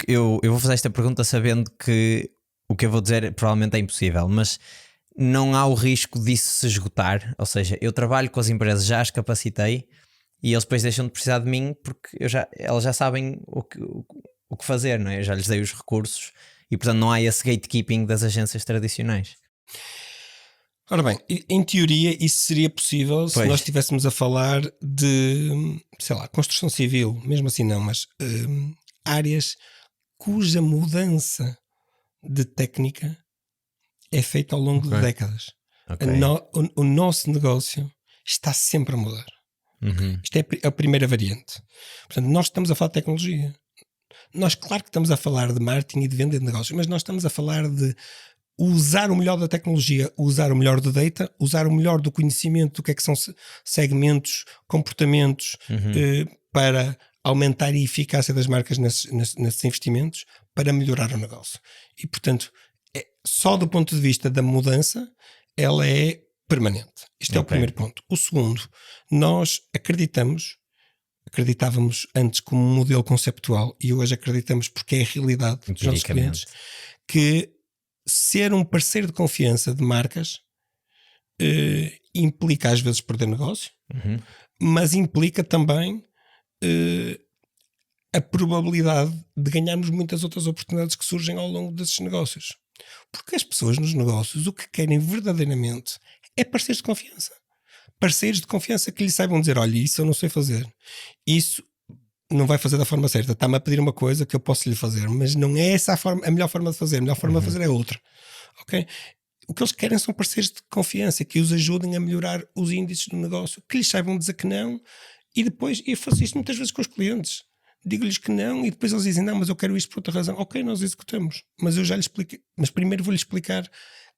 eu vou fazer esta pergunta sabendo que o que eu vou dizer provavelmente é impossível, mas não há o risco disso se esgotar. Ou seja, eu trabalho com as empresas, já as capacitei e eles depois deixam de precisar de mim porque elas já sabem o que fazer, não é? Eu já lhes dei os recursos e portanto não há esse gatekeeping das agências tradicionais.
Ora bem, em teoria isso seria possível se nós estivéssemos a falar de, sei lá, construção civil, mesmo assim não, mas áreas cuja mudança de técnica é feita ao longo de décadas. O nosso negócio está sempre a mudar. Isto é a primeira variante. Portanto, nós estamos a falar de tecnologia. Nós, claro que estamos a falar de marketing e de venda de negócios, mas nós estamos a falar de usar o melhor da tecnologia, usar o melhor do data, usar o melhor do conhecimento do que é que são segmentos, comportamentos, para aumentar a eficácia das marcas nesses investimentos, para melhorar o negócio. E, portanto, só do ponto de vista da mudança, ela é permanente. Este é o primeiro ponto. O segundo, nós acreditávamos antes como um modelo conceptual e hoje acreditamos porque é a realidade dos nossos clientes, que ser um parceiro de confiança de marcas implica às vezes perder negócio, mas implica também a probabilidade de ganharmos muitas outras oportunidades que surgem ao longo desses negócios. Porque as pessoas nos negócios o que querem verdadeiramente é parceiros de confiança. Parceiros de confiança que lhe saibam dizer: olha, isso eu não sei fazer, isso não vai fazer da forma certa, está-me a pedir uma coisa que eu posso lhe fazer, mas não é essa a melhor forma de fazer. A melhor forma de fazer é outra. Okay? O que eles querem são parceiros de confiança que os ajudem a melhorar os índices do negócio, que lhes saibam dizer que não. E depois, eu faço isto muitas vezes com os clientes, digo-lhes que não e depois eles dizem: não, mas eu quero isto por outra razão. Ok, nós executamos, mas eu já lhe expliquei, mas primeiro vou-lhe explicar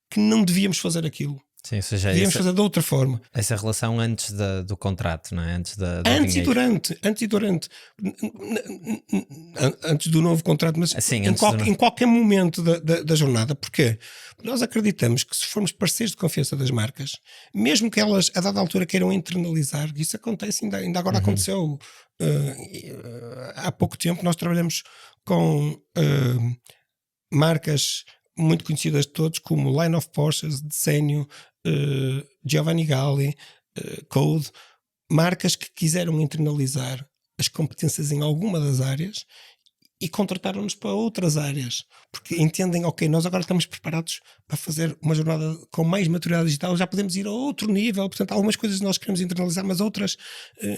que não devíamos fazer aquilo.
Sim, ou seja,
Podíamos fazer de outra forma.
essa relação antes do contrato, não é? Antes do
Antes
dinheiro.
e durante. Antes do novo contrato, mas
Assim,
em qualquer momento da jornada. Porquê? Nós acreditamos que se formos parceiros de confiança das marcas, mesmo que elas a dada altura queiram internalizar, isso acontece, ainda agora aconteceu. Há pouco tempo nós trabalhamos com marcas muito conhecidas de todos, como Line of Porsches, Desenio, Giovanni Galli, Code, marcas que quiseram internalizar as competências em alguma das áreas e contrataram-nos para outras áreas, porque entendem, ok, nós agora estamos preparados para fazer uma jornada com mais maturidade digital, já podemos ir a outro nível, portanto algumas coisas nós queremos internalizar, mas outras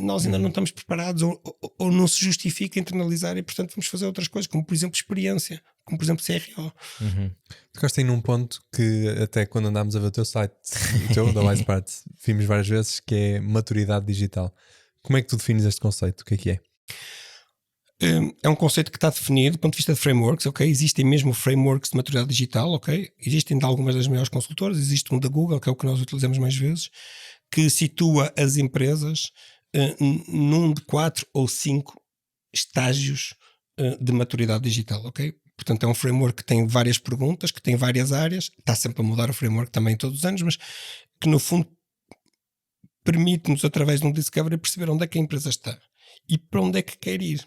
nós ainda não estamos preparados ou não se justifica internalizar e portanto vamos fazer outras coisas, como por exemplo experiência, como por exemplo CRO.
Tocaste aí num ponto que até quando andámos a ver o teu site, o teu, da mais parte, vimos várias vezes, que é maturidade digital. Como é que tu defines este conceito? O que é?
É um conceito que está definido do ponto de vista de frameworks, ok? Existem mesmo frameworks de maturidade digital, ok? Existem de algumas das maiores consultoras, existe um da Google, que é o que nós utilizamos mais vezes, que situa as empresas num de 4 ou 5 estágios de maturidade digital, ok? Portanto, é um framework que tem várias perguntas, que tem várias áreas, está sempre a mudar o framework também todos os anos, mas que no fundo permite-nos, através de um discovery, perceber onde é que a empresa está e para onde é que quer ir.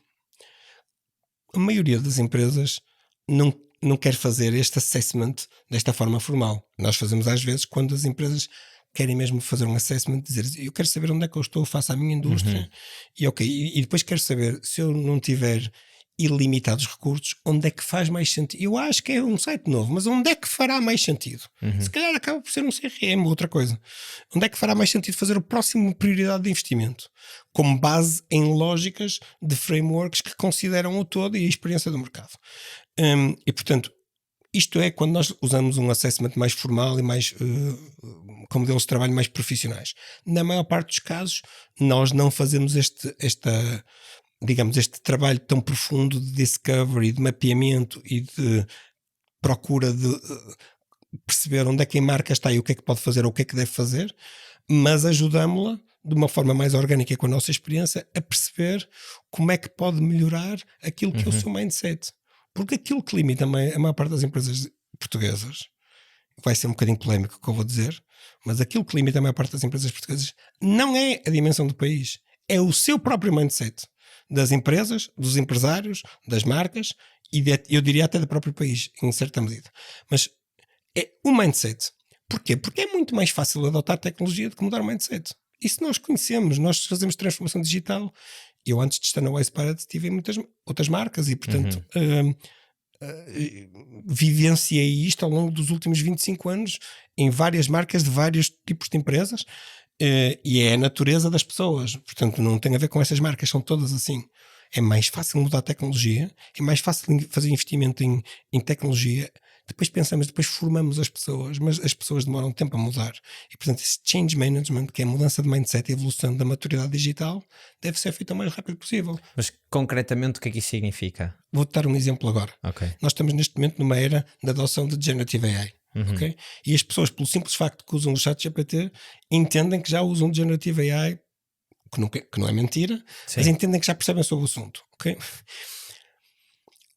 A maioria das empresas não quer fazer este assessment desta forma formal. Nós fazemos às vezes quando as empresas querem mesmo fazer um assessment, dizer eu quero saber onde é que eu estou face à minha indústria e depois quero saber se eu não tiver ilimitados recursos, onde é que faz mais sentido. Eu acho que é um site novo, mas onde é que fará mais sentido? Se calhar acaba por ser um CRM ou outra coisa. Onde é que fará mais sentido fazer o próximo prioridade de investimento? Com base em lógicas de frameworks que consideram o todo e a experiência do mercado. E portanto, isto é quando nós usamos um assessment mais formal e mais com modelos de trabalho mais profissionais. Na maior parte dos casos, nós não fazemos este trabalho tão profundo de discovery, de mapeamento e de procura de perceber onde é que a marca está e o que é que pode fazer ou o que é que deve fazer, mas ajudamos-la de uma forma mais orgânica com a nossa experiência a perceber como é que pode melhorar aquilo que é o seu mindset. Porque aquilo que limita a maior parte das empresas portuguesas, vai ser um bocadinho polémico o que eu vou dizer, mas aquilo que limita a maior parte das empresas portuguesas não é a dimensão do país, é o seu próprio mindset. Das empresas, dos empresários, das marcas e eu diria até do próprio país, em certa medida. Mas é o mindset. Porquê? Porque é muito mais fácil adotar tecnologia do que mudar o mindset. Isso nós conhecemos, nós fazemos transformação digital. Eu antes de estar na Wise Pirate tive em muitas outras marcas e portanto vivenciei isto ao longo dos últimos 25 anos em várias marcas de vários tipos de empresas. E é a natureza das pessoas, portanto não tem a ver com essas marcas, são todas assim. É mais fácil mudar a tecnologia, é mais fácil fazer investimento em tecnologia. Depois formamos as pessoas, mas as pessoas demoram tempo a mudar. E portanto esse change management, que é a mudança de mindset e evolução da maturidade digital, deve ser feita o mais rápido possível.
Mas concretamente o que é que isso significa?
Vou-te dar um exemplo agora.
Okay.
Nós estamos neste momento numa era da adoção de Generative AI. Okay? E as pessoas, pelo simples facto que usam o ChatGPT, entendem que já usam Generative AI, que não é mentira, sim, mas entendem que já percebem sobre o assunto. Okay?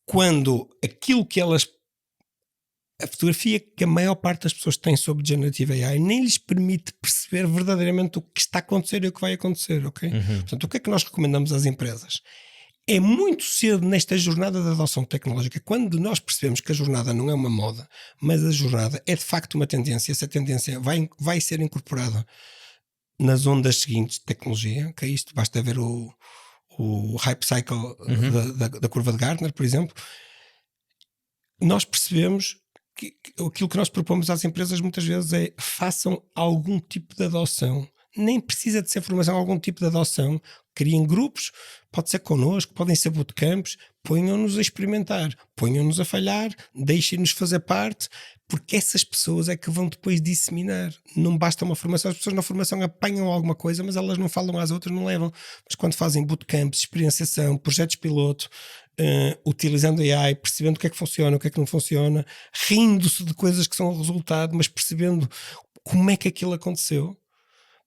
Quando aquilo que elas, a fotografia que a maior parte das pessoas tem sobre Generative AI nem lhes permite perceber verdadeiramente o que está a acontecer e o que vai acontecer. Okay? Portanto, o que é que nós recomendamos às empresas? É muito cedo nesta jornada de adoção tecnológica, quando nós percebemos que a jornada não é uma moda, mas a jornada é de facto uma tendência, essa tendência vai ser incorporada nas ondas seguintes de tecnologia, que é isto, basta ver o hype cycle da curva de Gartner, por exemplo. Nós percebemos que aquilo que nós propomos às empresas muitas vezes é façam algum tipo de adoção. Nem precisa de ser formação, algum tipo de adoção. Criem grupos, pode ser connosco, podem ser bootcamps, ponham-nos a experimentar, ponham-nos a falhar, deixem-nos fazer parte, porque essas pessoas é que vão depois disseminar. Não basta uma formação, as pessoas na formação apanham alguma coisa, mas elas não falam às outras, não levam. Mas quando fazem bootcamps, experienciação, projetos piloto, utilizando AI, percebendo o que é que funciona, o que é que não funciona, rindo-se de coisas que são o resultado, mas percebendo como é que aquilo aconteceu,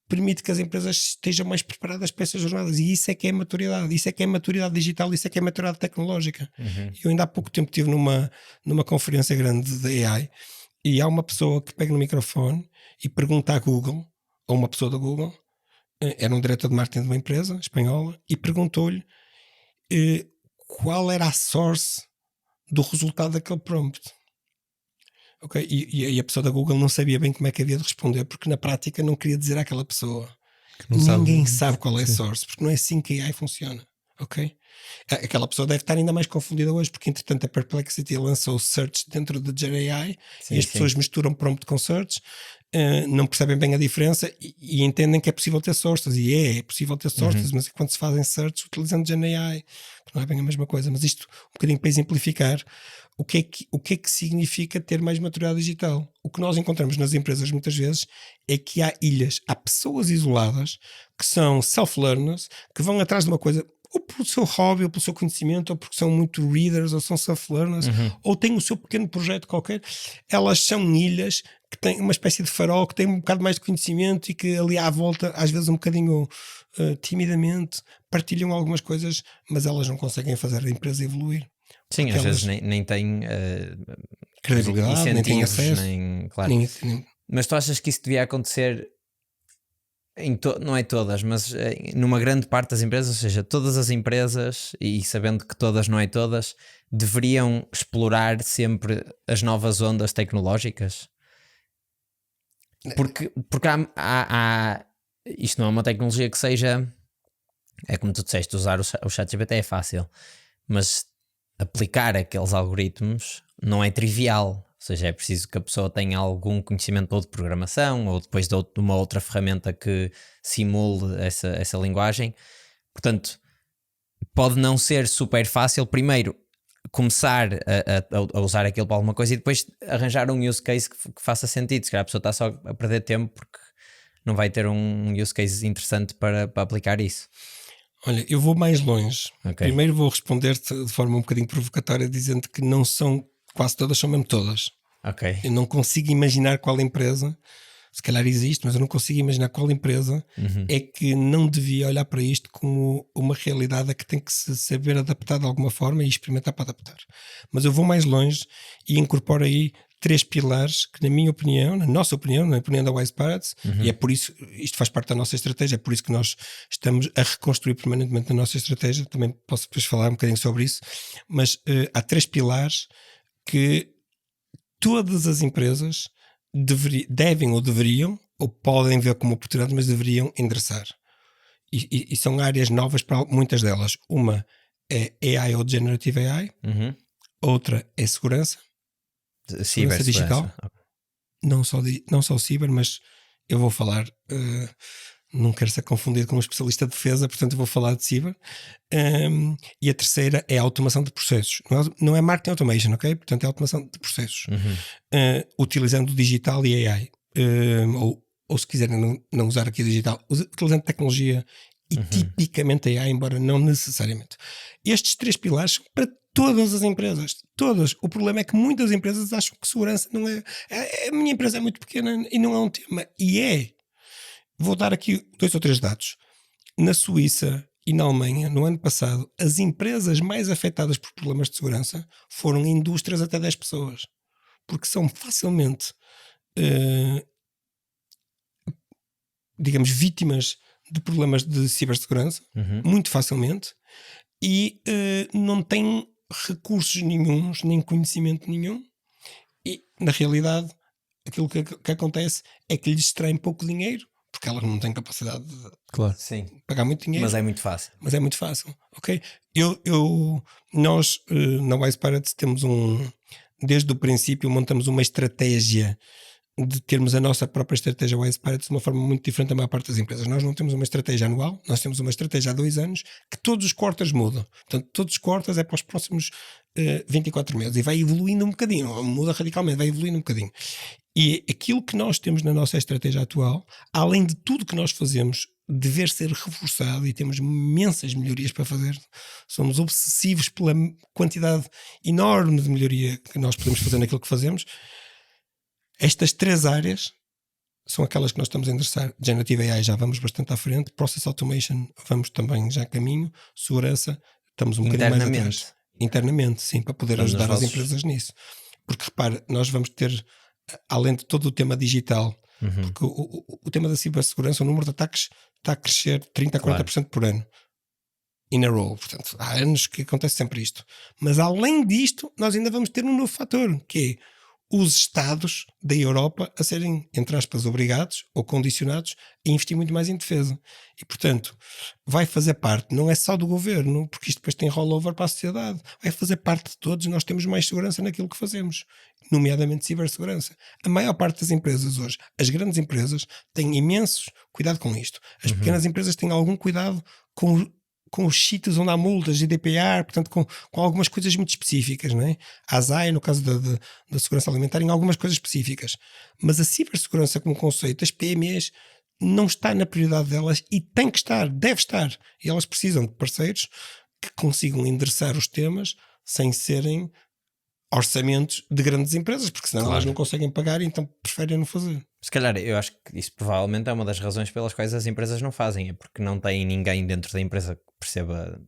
permite que as empresas estejam mais preparadas para essas jornadas. E isso é que é maturidade. Isso é que é maturidade digital, isso é que é maturidade tecnológica. Eu ainda há pouco tempo estive numa conferência grande de AI e há uma pessoa que pega no microfone e pergunta à Google, ou uma pessoa da Google, era um diretor de marketing de uma empresa espanhola, e perguntou-lhe qual era a source do resultado daquele prompt. Okay? E a pessoa da Google não sabia bem como é que havia de responder, porque na prática não queria dizer àquela pessoa. Ninguém sabe qual é a source, porque não é assim que a AI funciona. Okay? Aquela pessoa deve estar ainda mais confundida hoje, porque entretanto a Perplexity lançou o search dentro de GenAI e as pessoas misturam prompt com search, não percebem bem a diferença e entendem que é possível ter sources, e é possível ter sources, mas quando se fazem search utilizando GenAI, não é bem a mesma coisa. Mas isto um bocadinho para exemplificar o que é que significa ter mais maturidade digital. O que nós encontramos nas empresas muitas vezes é que há ilhas, há pessoas isoladas que são self-learners, que vão atrás de uma coisa ou pelo seu hobby, ou pelo seu conhecimento, ou porque são muito readers, ou são self-learners, ou têm o seu pequeno projeto qualquer. Elas são ilhas que têm uma espécie de farol, que têm um bocado mais de conhecimento e que ali à volta, às vezes um bocadinho timidamente, partilham algumas coisas, mas elas não conseguem fazer a empresa evoluir.
Sim, às vezes nem têm
credibilidade, nem têm acesso.
Claro. Mas tu achas que isso devia acontecer não é todas, mas numa grande parte das empresas, ou seja, todas as empresas, e sabendo que todas não é todas, deveriam explorar sempre as novas ondas tecnológicas? Porque há isto não é uma tecnologia que seja, é como tu disseste, usar o ChatGPT é fácil, mas aplicar aqueles algoritmos não é trivial. Ou seja, é preciso que a pessoa tenha algum conhecimento ou de programação ou depois de uma outra ferramenta que simule essa linguagem. Portanto, pode não ser super fácil primeiro começar a usar aquilo para alguma coisa e depois arranjar um use case que faça sentido. Se calhar a pessoa está só a perder tempo porque não vai ter um use case interessante para aplicar isso.
Olha, eu vou mais longe. Okay. Primeiro vou responder-te de forma um bocadinho provocatória, dizendo que não são, quase todas, são mesmo todas.
Okay.
Eu não consigo imaginar qual empresa, se calhar existe, mas eu não consigo imaginar qual empresa é que não devia olhar para isto como uma realidade a que tem que se saber adaptar de alguma forma e experimentar para adaptar. Mas eu vou mais longe e incorporo aí 3 pilares que, na minha opinião, na nossa opinião, na opinião da Wise Pirates, e é por isso, isto faz parte da nossa estratégia, é por isso que nós estamos a reconstruir permanentemente a nossa estratégia. Também posso depois falar um bocadinho sobre isso, mas há 3 pilares que todas as empresas devem ou deveriam, ou podem ver como oportunidade, mas deveriam endereçar. E são áreas novas para muitas delas. Uma é AI ou Generative AI, outra é segurança digital. Não só ciber, mas eu vou falar, não quero ser confundido com um especialista de defesa, portanto eu vou falar de ciber. E a terceira é a automação de processos. Não é marketing automation, ok? Portanto é a automação de processos. Utilizando o digital e AI. Ou se quiserem não usar aqui o digital, utilizando tecnologia e tipicamente AI, embora não necessariamente. Estes 3 pilares são para todas as empresas, todas. O problema é que muitas empresas acham que segurança não é. A minha empresa é muito pequena e não é um tema. E é. Vou dar aqui 2 ou 3 dados. Na Suíça e na Alemanha, no ano passado, as empresas mais afetadas por problemas de segurança foram indústrias até 10 pessoas. Porque são facilmente, digamos, vítimas de problemas de cibersegurança, muito facilmente, e não têm recursos nenhuns, nem conhecimento nenhum, e na realidade aquilo que acontece é que lhes extraem pouco dinheiro, porque elas não têm capacidade de pagar muito dinheiro.
Mas é muito fácil.
Ok? Nós na Wise Pirates temos desde o princípio montamos uma estratégia de termos a nossa própria estratégia Wise Pirates de uma forma muito diferente da maior parte das empresas. Nós não temos uma estratégia anual, nós temos uma estratégia há 2 anos que todos os quarters mudam. Portanto, todos os quarters é para os próximos 24 meses e vai evoluindo um bocadinho, muda radicalmente, vai evoluindo um bocadinho. E aquilo que nós temos na nossa estratégia atual, além de tudo que nós fazemos dever ser reforçado, e temos imensas melhorias para fazer, somos obsessivos pela quantidade enorme de melhoria que nós podemos fazer naquilo que fazemos. Estas 3 áreas são aquelas que nós estamos a endereçar. Generative AI já vamos bastante à frente, Process Automation vamos também já a caminho, segurança estamos um bocadinho mais atrás. Internamente, sim, para poder
Portanto,
ajudar
nos
as
vossos-
empresas nisso. Porque repara, nós vamos ter, além de todo o tema digital, porque o tema da cibersegurança, o número de ataques está a crescer 30% a 40% por ano. In a row, portanto, há anos que acontece sempre isto. Mas além disto, nós ainda vamos ter um novo fator, que é os Estados da Europa a serem, entre aspas, obrigados ou condicionados a investir muito mais em defesa. E, portanto, vai fazer parte, não é só do governo, porque isto depois tem rollover para a sociedade, vai fazer parte de todos, nós temos mais segurança naquilo que fazemos, nomeadamente cibersegurança. A maior parte das empresas hoje, as grandes empresas, têm imensos cuidado com isto. As pequenas empresas têm algum cuidado com os sítios onde há multas, GDPR, portanto, com algumas coisas muito específicas, não é? A ASAI, no caso da segurança alimentar, em algumas coisas específicas. Mas a cibersegurança como conceito, as PMEs, não está na prioridade delas e tem que estar, deve estar. E elas precisam de parceiros que consigam endereçar os temas sem serem orçamentos de grandes empresas, porque senão elas não conseguem pagar e então preferem não fazer.
Se calhar, eu acho que isso provavelmente é uma das razões pelas quais as empresas não fazem, é porque não têm ninguém dentro da empresa que perceba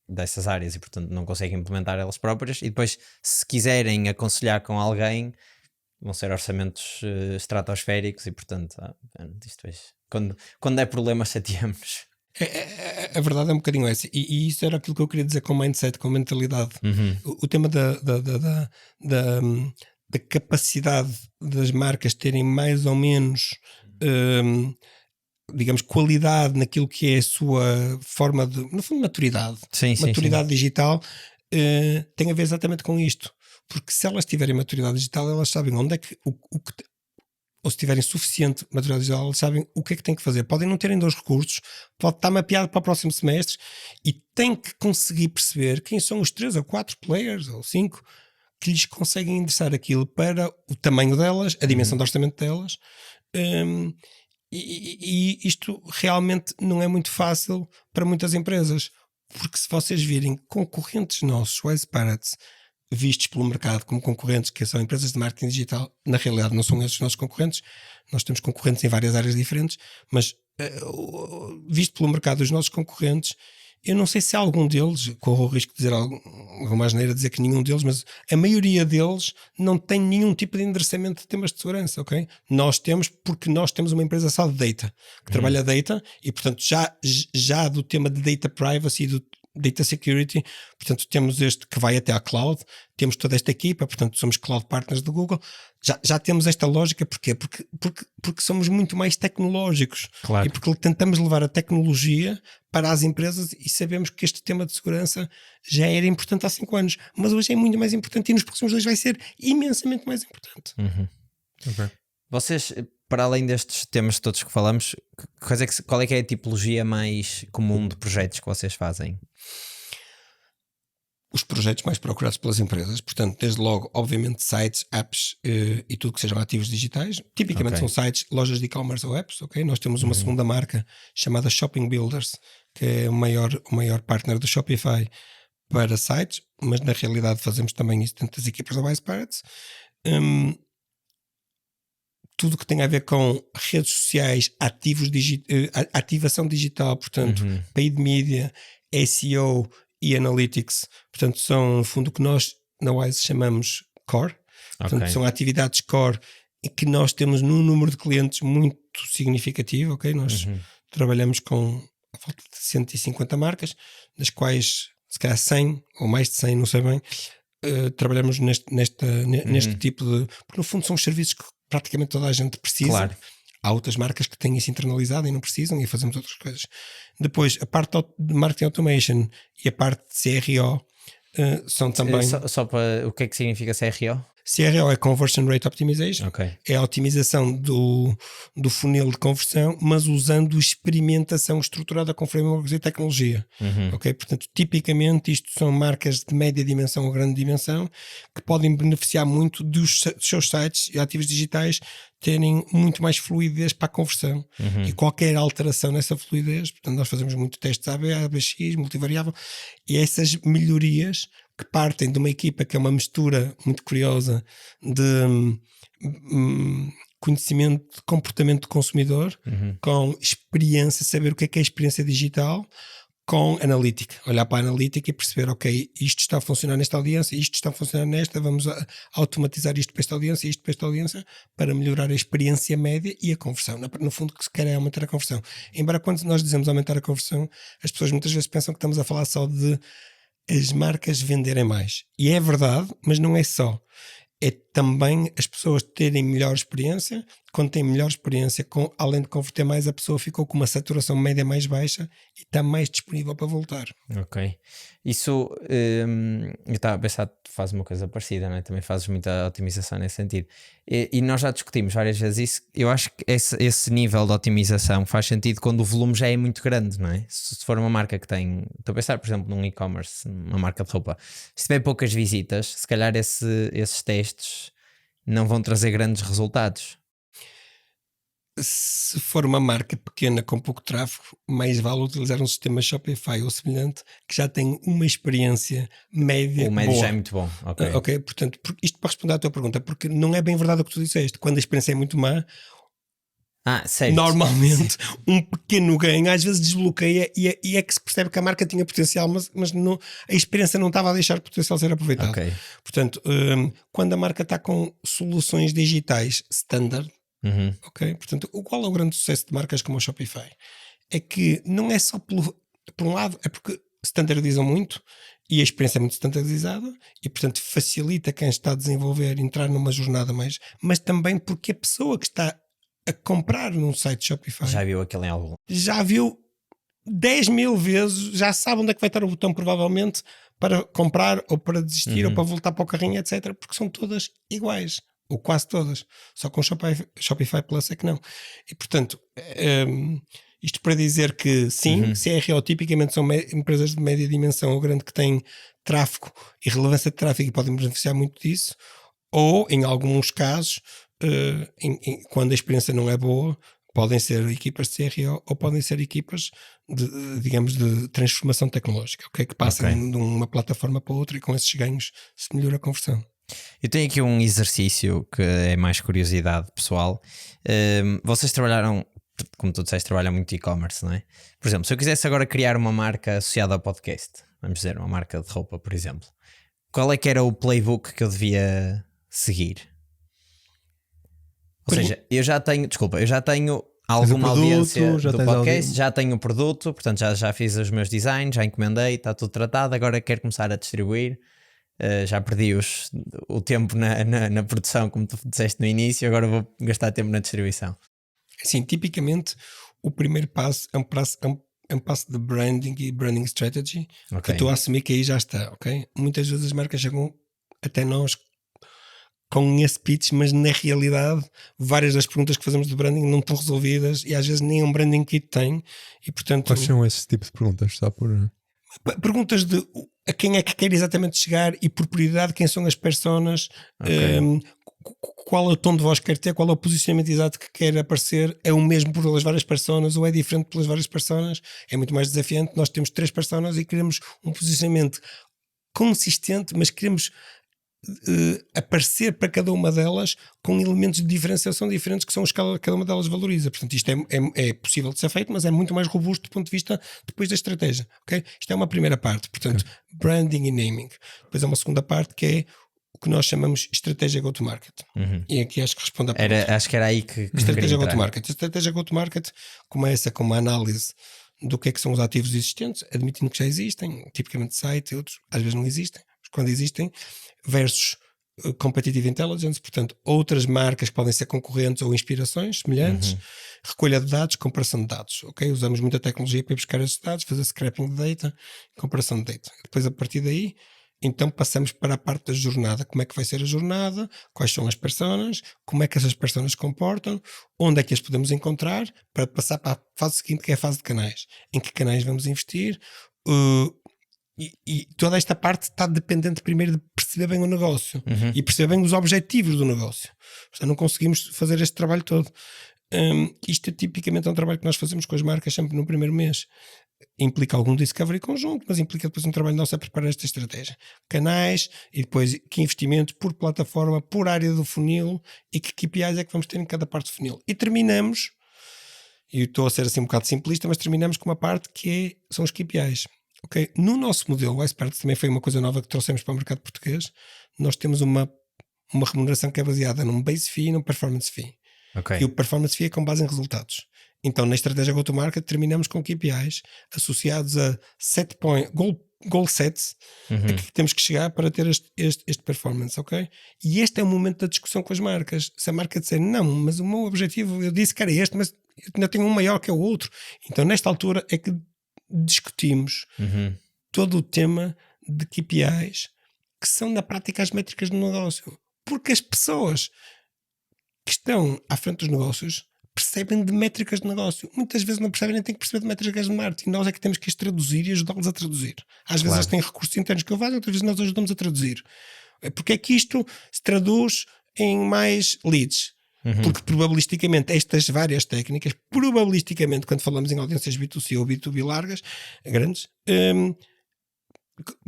dessas áreas e, portanto, não conseguem implementar elas próprias. E depois, se quiserem aconselhar com alguém, vão ser orçamentos estratosféricos e, portanto, isto é, quando é problema, chateamos.
A verdade é um bocadinho essa, e isso era aquilo que eu queria dizer com mindset, com mentalidade. O tema da capacidade das marcas terem mais ou menos, digamos, qualidade naquilo que é a sua forma de, no fundo, maturidade. Maturidade digital tem a ver exatamente com isto. Porque se elas tiverem maturidade digital, elas sabem onde é que ou se tiverem suficiente maturidade digital, eles sabem o que é que têm que fazer. Podem não terem 2 recursos, pode estar mapeado para o próximo semestre e têm que conseguir perceber quem são os 3 ou 4 players ou 5 que lhes conseguem endereçar aquilo para o tamanho delas, a dimensão do orçamento delas. E isto realmente não é muito fácil para muitas empresas, porque se vocês virem concorrentes nossos, Wise Pirates, vistos pelo mercado como concorrentes, que são empresas de marketing digital, na realidade não são esses os nossos concorrentes, nós temos concorrentes em várias áreas diferentes, mas visto pelo mercado os nossos concorrentes, eu não sei se algum deles, corro o risco de dizer alguma asneira, dizer que nenhum deles, mas a maioria deles não tem nenhum tipo de endereçamento de temas de segurança, ok? Nós temos, porque nós temos uma empresa só de data, que trabalha data, e portanto já do tema de data privacy e do data security, portanto temos este que vai até à cloud, temos toda esta equipa, portanto somos cloud partners do Google, já temos esta lógica. Porquê? Porque somos muito mais tecnológicos,
Claro.
e porque tentamos levar a tecnologia para as empresas e sabemos que este tema de segurança já era importante há 5 anos, mas hoje é muito mais importante e nos próximos 2 vai ser imensamente mais importante.
Vocês, para além destes temas todos que falamos, qual é que é a tipologia mais comum de projetos que vocês fazem?
Os projetos mais procurados pelas empresas, portanto, desde logo, obviamente, sites, apps e tudo que sejam ativos digitais. Tipicamente são sites, lojas de e-commerce ou apps, ok? Nós temos uma segunda marca chamada Shopping Builders, que é o maior partner do Shopify para sites, mas na realidade fazemos também isso dentro das equipas da Wise Pirates. Tudo que tem a ver com redes sociais, ativação digital, portanto, paid media, SEO e analytics, portanto, são no fundo o que nós na Wise chamamos core. Portanto, são atividades core e que nós temos num número de clientes muito significativo, ok? Nós trabalhamos com a volta de 150 marcas, das quais se calhar 100 ou mais de 100, não sei bem, trabalhamos neste tipo de... Porque no fundo são os serviços que praticamente toda a gente precisa.
Claro.
Há outras marcas que têm isso internalizado e não precisam, e fazemos outras coisas. Depois, a parte de marketing automation e a parte de CRO são também...
Só para o que é que significa CRO?
CRO é Conversion Rate Optimization, é a otimização do funil de conversão, mas usando experimentação estruturada com frameworks e tecnologia. Ok? Portanto, tipicamente isto são marcas de média dimensão ou grande dimensão que podem beneficiar muito dos seus sites e ativos digitais terem muito mais fluidez para a conversão. E qualquer alteração nessa fluidez, portanto nós fazemos muito testes AB, ABX, multivariável, e essas melhorias que partem de uma equipa que é uma mistura muito curiosa de conhecimento de comportamento do consumidor, com experiência, saber o que é a experiência digital, com analítica, olhar para a analítica e perceber, ok, isto está a funcionar nesta audiência, isto está a funcionar nesta, vamos automatizar isto para esta audiência, isto para esta audiência, para melhorar a experiência média e a conversão. No fundo, o que se quer é aumentar a conversão. Embora quando nós dizemos aumentar a conversão, as pessoas muitas vezes pensam que estamos a falar só de as marcas venderem mais. E é verdade, mas não é só. É também as pessoas terem melhor experiência. Quando têm melhor experiência, além de converter mais, a pessoa ficou com uma saturação média mais baixa e está mais disponível para voltar.
Ok. Isso, eu estava a pensar que tu fazes uma coisa parecida, não é? Também fazes muita otimização nesse sentido. E nós já discutimos várias vezes isso. Eu acho que esse nível de otimização faz sentido quando o volume já é muito grande, não é? Se for uma marca que tem... Estou a pensar, por exemplo, num e-commerce, uma marca de roupa. Se tiver poucas visitas, se calhar esses testes não vão trazer grandes resultados.
Se for uma marca pequena com pouco tráfego, mais vale utilizar um sistema Shopify ou semelhante que já tem uma experiência média.
O médio
boa.
já é muito bom.
Ok, portanto, isto para responder à tua pergunta, porque não é bem verdade o que tu disseste. Quando a experiência é muito má,
certo.
Normalmente um pequeno ganho às vezes desbloqueia e é que se percebe que a marca tinha potencial, mas não, a experiência não estava a deixar o potencial ser aproveitado.
Okay.
Portanto, quando a marca está com soluções digitais standard, ok? Portanto, qual é o grande sucesso de marcas como a Shopify? É que não é só por um lado, é porque standardizam muito e a experiência é muito standardizada e, portanto, facilita quem está a desenvolver entrar numa jornada mais, mas também porque a pessoa que está a comprar num site Shopify
já viu aquele em algum?
Já viu 10.000 vezes, já sabe onde é que vai estar o botão provavelmente para comprar ou para desistir ou para voltar para o carrinho, etc. Porque são todas iguais. Ou quase todas, só com Shopify Plus é que não. E portanto, isto para dizer que sim, CRO tipicamente são empresas de média dimensão ou grande que têm tráfego e relevância de tráfego e podem beneficiar muito disso, ou em alguns casos, quando a experiência não é boa, podem ser equipas de CRO ou podem ser equipas de transformação tecnológica, okay? Que passam de uma plataforma para outra e com esses ganhos se melhora a conversão.
Eu tenho aqui um exercício que é mais curiosidade pessoal. Vocês trabalharam, como tu disseste, trabalham muito e-commerce, não é? Por exemplo, se eu quisesse agora criar uma marca associada ao podcast, vamos dizer, uma marca de roupa, por exemplo, qual é que era o playbook que eu devia seguir? Ou seja, eu já tenho alguma audiência do podcast, já tenho o produto, portanto já fiz os meus designs, já encomendei, está tudo tratado, agora quero começar a distribuir. Já perdi o tempo na produção, como tu disseste no início, agora vou gastar tempo na distribuição.
Sim, tipicamente o primeiro passo é um passo de branding e branding strategy, que eu estou a assumir que aí já está, ok? Muitas vezes as marcas chegam até nós com esse pitch, mas na realidade várias das perguntas que fazemos de branding não estão resolvidas e às vezes nem um branding kit tem e portanto...
Quais são esses tipos de perguntas? Só por...
Perguntas de a quem é que quer exatamente chegar e por prioridade quem são as personas, qual é o tom de voz que quer ter, qual é o posicionamento exato que quer aparecer, é o mesmo pelas várias personas ou é diferente pelas várias personas, é muito mais desafiante. Nós temos 3 personas e queremos um posicionamento consistente, mas queremos aparecer para cada uma delas com elementos de diferenciação diferentes que são os que cada uma delas valoriza. Portanto, isto é possível de ser feito, mas é muito mais robusto do ponto de vista depois da estratégia. Okay? Isto é uma primeira parte, portanto, branding e naming. Depois há uma segunda parte que é o que nós chamamos estratégia go-to-market. E aqui acho que responde à pergunta.
Acho que era aí que
estratégia go-to-market. A estratégia go-to-market começa com uma análise do que é que são os ativos existentes, admitindo que já existem, tipicamente site e outros, às vezes não existem, mas quando existem, versus competitive intelligence, portanto, outras marcas que podem ser concorrentes ou inspirações semelhantes, recolha de dados, comparação de dados, ok? Usamos muita tecnologia para ir buscar esses dados, fazer scraping de data, comparação de data. Depois, a partir daí, então passamos para a parte da jornada. Como é que vai ser a jornada? Quais são as personas? Como é que essas personas se comportam? Onde é que as podemos encontrar? Para passar para a fase seguinte, que é a fase de canais. Em que canais vamos investir? E toda esta parte está dependente primeiro de perceber bem o negócio e perceber bem os objetivos do negócio. Portanto, não conseguimos fazer este trabalho todo. Isto tipicamente é um trabalho que nós fazemos com as marcas sempre no primeiro mês. implica algum discovery conjunto, mas implica depois um trabalho nosso a preparar esta estratégia. Canais e depois que investimento por plataforma, por área do funil e que KPIs é que vamos ter em cada parte do funil. E terminamos, e estou a ser assim um bocado simplista, mas terminamos com uma parte que são os KPIs. Okay? No nosso modelo, o Expert também foi uma coisa nova que trouxemos para o mercado português. Nós temos uma remuneração que é baseada num base fee e num performance fee.
Ok.
E o performance fee é com base em resultados. Então, na estratégia go-to-market, terminamos com KPIs associados a goal sets a que temos que chegar para ter este performance, ok? E este é o momento da discussão com as marcas. Se a marca disser, não, mas o meu objetivo, eu disse que era este, mas eu ainda tenho um maior que é o outro. Então, nesta altura é que discutimos todo o tema de KPIs que são, na prática, as métricas do negócio. Porque as pessoas que estão à frente dos negócios percebem de métricas de negócio. Muitas vezes não percebem, nem têm que perceber de métricas de marketing. Nós é que temos que as traduzir e ajudá-los a traduzir. Às vezes eles têm recursos internos que eu faço, outras vezes nós ajudamos a traduzir. Porque é que isto se traduz em mais leads? Porque probabilisticamente estas várias técnicas, probabilisticamente quando falamos em audiências B2C ou B2B largas, grandes,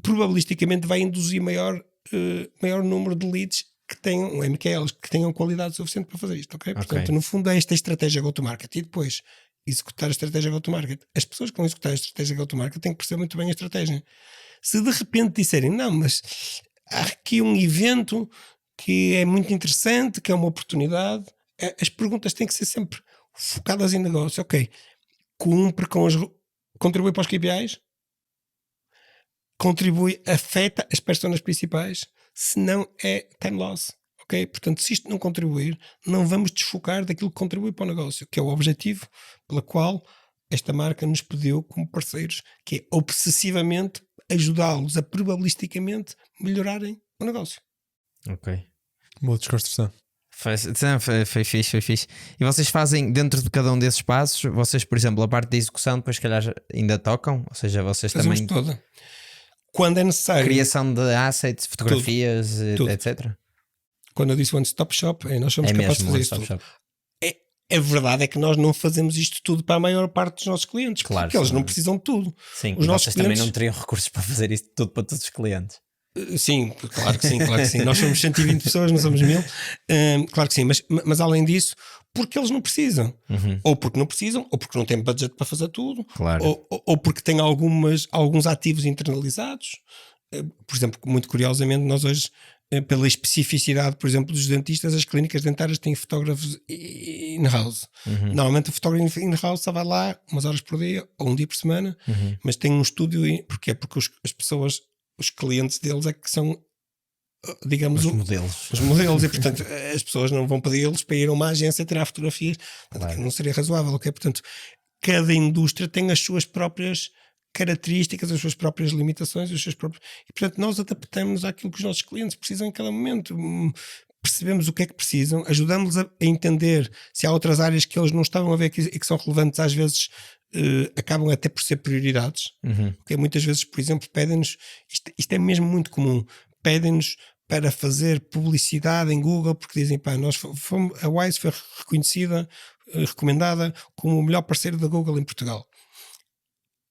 probabilisticamente vai induzir maior número de leads que tenham MQLs, que tenham qualidade suficiente para fazer isto, ok? Portanto, no fundo é esta estratégia go-to-market e depois executar a estratégia go-to-market. As pessoas que vão executar a estratégia go-to-market têm que perceber muito bem a estratégia. Se de repente disserem, não, mas há aqui um evento que é muito interessante, que é uma oportunidade, as perguntas têm que ser sempre focadas em negócio, ok? Contribui para os KPIs? Afeta as personas principais? Se não é time loss, ok? Portanto, se isto não contribuir, não vamos desfocar daquilo que contribui para o negócio, que é o objetivo pela qual esta marca nos pediu como parceiros, que é obsessivamente ajudá-los a probabilisticamente melhorarem o negócio.
Ok.
Boa desconstrução.
Foi fixe. E vocês fazem, dentro de cada um desses passos, vocês, por exemplo, a parte da execução, depois, se calhar, ainda tocam? Ou seja, vocês
Fazemos
também.
toda. Quando é necessário.
Criação de assets, fotografias,
tudo.
etc.
Quando eu disse One Stop Shop, nós somos capazes de fazer isto tudo. A verdade é que nós não fazemos isto tudo para a maior parte dos nossos clientes,
claro,
porque eles não precisam de tudo.
Sim,
os nossos
vocês
clientes
também não teriam recursos para fazer isto tudo para todos os clientes.
Sim, claro que sim. Nós somos 120 pessoas, não somos 1000. Claro que sim, mas além disso, porque eles não precisam. Ou porque não precisam, ou porque não têm budget para fazer tudo,
claro.
ou porque têm alguns ativos internalizados. Por exemplo, muito curiosamente, nós hoje, pela especificidade, por exemplo, dos dentistas, as clínicas dentárias têm fotógrafos in-house. Normalmente o fotógrafo in-house só vai lá umas horas por dia ou um dia por semana, mas tem um estúdio. Porquê? Porque as pessoas, os clientes deles é que são, digamos,
os modelos
e portanto as pessoas não vão pedi-los para ir a uma agência tirar fotografias. Portanto, não seria razoável, ok? Portanto, cada indústria tem as suas próprias características, as suas próprias limitações, os seus próprios... E portanto nós adaptamos àquilo que os nossos clientes precisam em cada momento. Percebemos o que é que precisam, ajudamos a entender se há outras áreas que eles não estavam a ver e que são relevantes, às vezes acabam até por ser prioridades. Okay? Muitas vezes, por exemplo, pedem-nos, isto é mesmo muito comum, pedem-nos para fazer publicidade em Google, porque dizem, pá, a Wise foi reconhecida, recomendada como o melhor parceiro da Google em Portugal.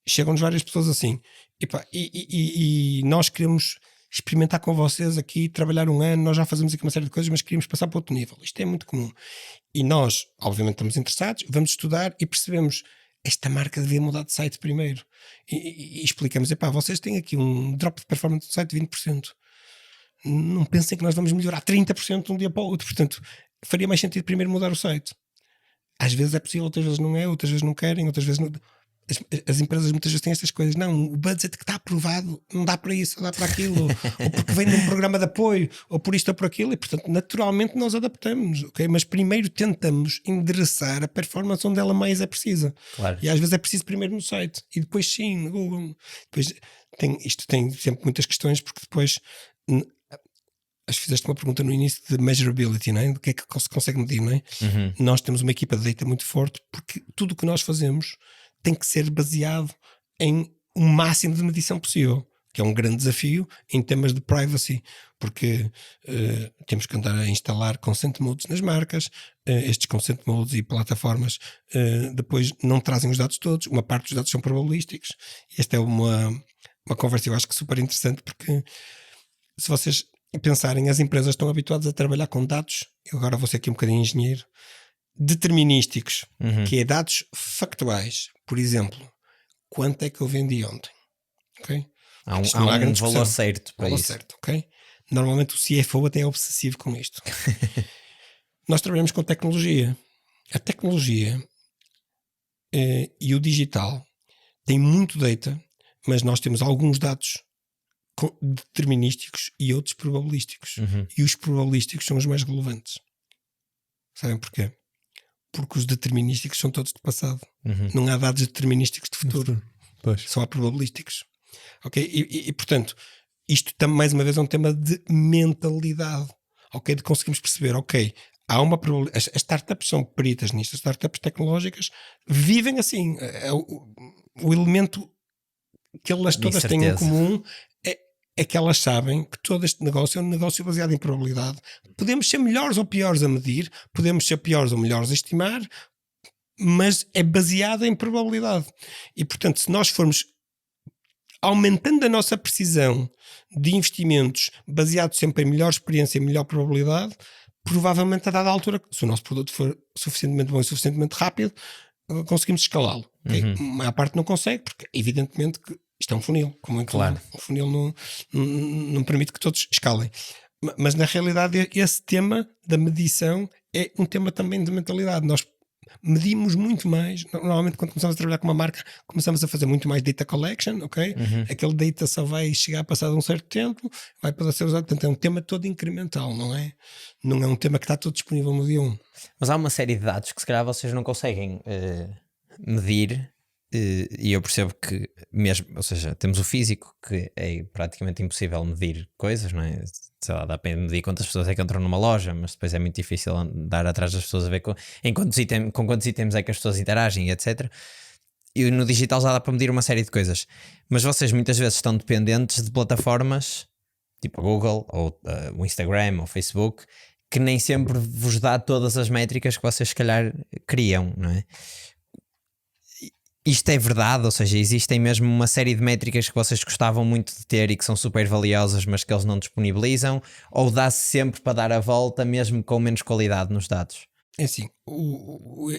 Chegam-nos várias pessoas assim, e nós queremos experimentar com vocês aqui, trabalhar um ano, nós já fazemos aqui uma série de coisas, mas queríamos passar para outro nível. Isto é muito comum. E nós, obviamente, estamos interessados, vamos estudar e percebemos, esta marca devia mudar de site primeiro. E explicamos, vocês têm aqui um drop de performance do site de 20%. Não pensem que nós vamos melhorar 30% de um dia para o outro. Portanto, faria mais sentido primeiro mudar o site. Às vezes é possível, outras vezes não é, outras vezes não querem, outras vezes não... As empresas muitas vezes têm estas coisas. Não, o budget que está aprovado não dá para isso, não dá para aquilo, ou porque vem num programa de apoio, ou por isto ou por aquilo, e portanto naturalmente nós adaptamos, ok? Mas primeiro tentamos endereçar a performance onde ela mais é precisa.
Claro.
E às vezes é preciso primeiro no site e depois sim no Google. Depois isto tem sempre muitas questões, porque depois acho que fizeste uma pergunta no início de measurability, não é? Do que é que se consegue medir, não é? Nós temos uma equipa de data muito forte, porque tudo o que nós fazemos tem que ser baseado em um máximo de medição possível. que é um grande desafio em temas de privacy, porque temos que andar a instalar consent modes nas marcas, estes consent modes e plataformas depois não trazem os dados todos, uma parte dos dados são probabilísticos. Esta é uma conversa, eu acho que super interessante, porque se vocês pensarem, as empresas estão habituadas a trabalhar com dados, eu agora vou ser aqui um bocadinho engenheiro, determinísticos, que é dados factuais. Por exemplo, quanto é que eu vendi ontem? Ok?
Há
Isto não
um
grande discussão.
valor certo para
Valor
isso.
certo, ok? Normalmente o CFO até é obsessivo com isto. Nós trabalhamos com tecnologia. A tecnologia e o digital tem muito data, mas nós temos alguns dados determinísticos e outros probabilísticos. E os probabilísticos são os mais relevantes. Sabem porquê? Porque os determinísticos são todos de passado. Não há dados determinísticos de futuro.
Pois.
Só há probabilísticos. Ok? E portanto, isto também, mais uma vez, é um tema de mentalidade. Ok? De conseguirmos perceber, ok, há uma probabilidade. As startups são peritas nisto. As startups tecnológicas vivem assim. O elemento que elas todas têm em comum é que elas sabem que todo este negócio é um negócio baseado em probabilidade. Podemos ser melhores ou piores a medir, podemos ser piores ou melhores a estimar, mas é baseado em probabilidade. E portanto, se nós formos aumentando a nossa precisão de investimentos baseados sempre em melhor experiência e melhor probabilidade, provavelmente a dada altura, se o nosso produto for suficientemente bom e suficientemente rápido, conseguimos escalá-lo. Okay? A maior parte não consegue, porque evidentemente que isto é um funil, como é claro. Um funil não permite que todos escalem. Mas na realidade esse tema da medição é um tema também de mentalidade. Nós medimos muito mais. Normalmente quando começamos a trabalhar com uma marca, começamos a fazer muito mais data collection, ok? Aquele data só vai chegar passado um certo tempo, vai poder ser usado. Portanto é um tema todo incremental, não é? Não é um tema que está todo disponível no dia 1.
Mas há uma série de dados que se calhar vocês não conseguem medir. E eu percebo que mesmo, ou seja, temos o físico, que é praticamente impossível medir coisas, não é? Sei lá, dá para medir quantas pessoas é que entram numa loja, mas depois é muito difícil andar atrás das pessoas a ver com quantos itens é que as pessoas interagem, etc. E no digital já dá para medir uma série de coisas, mas vocês muitas vezes estão dependentes de plataformas tipo a Google ou o Instagram ou o Facebook, que nem sempre vos dá todas as métricas que vocês se calhar queriam, não é? Isto é verdade? Ou seja, existem mesmo uma série de métricas que vocês gostavam muito de ter e que são super valiosas, mas que eles não disponibilizam? Ou dá-se sempre para dar a volta, mesmo com menos qualidade nos dados?
É assim,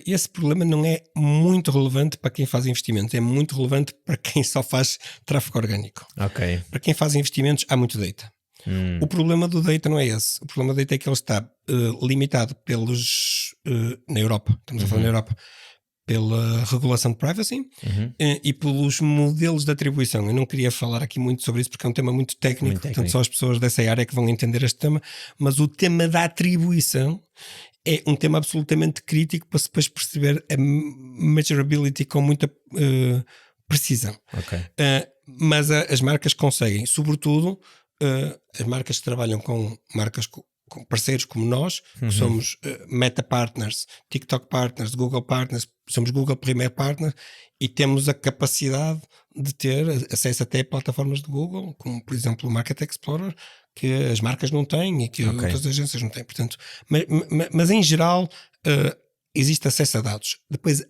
esse problema não é muito relevante para quem faz investimentos, é muito relevante para quem só faz tráfego orgânico.
Ok.
Para quem faz investimentos há muito data. O problema do data não é esse. O problema do data é que ele está limitado pelos... na Europa, estamos a falar na Europa, pela regulação de privacy e pelos modelos de atribuição. Eu não queria falar aqui muito sobre isso porque é um tema muito técnico, portanto só as pessoas dessa área que vão entender este tema, mas o tema da atribuição é um tema absolutamente crítico para depois perceber a measurability com muita precisão.
Okay.
Mas as marcas conseguem, sobretudo as marcas que trabalham com marcas com parceiros como nós, que somos Meta Partners, TikTok Partners, Google Partners, somos Google Premier Partner e temos a capacidade de ter acesso até a plataformas de Google, como por exemplo o Market Explorer, que as marcas não têm e que outras agências não têm. Portanto, mas em geral existe acesso a dados. Depois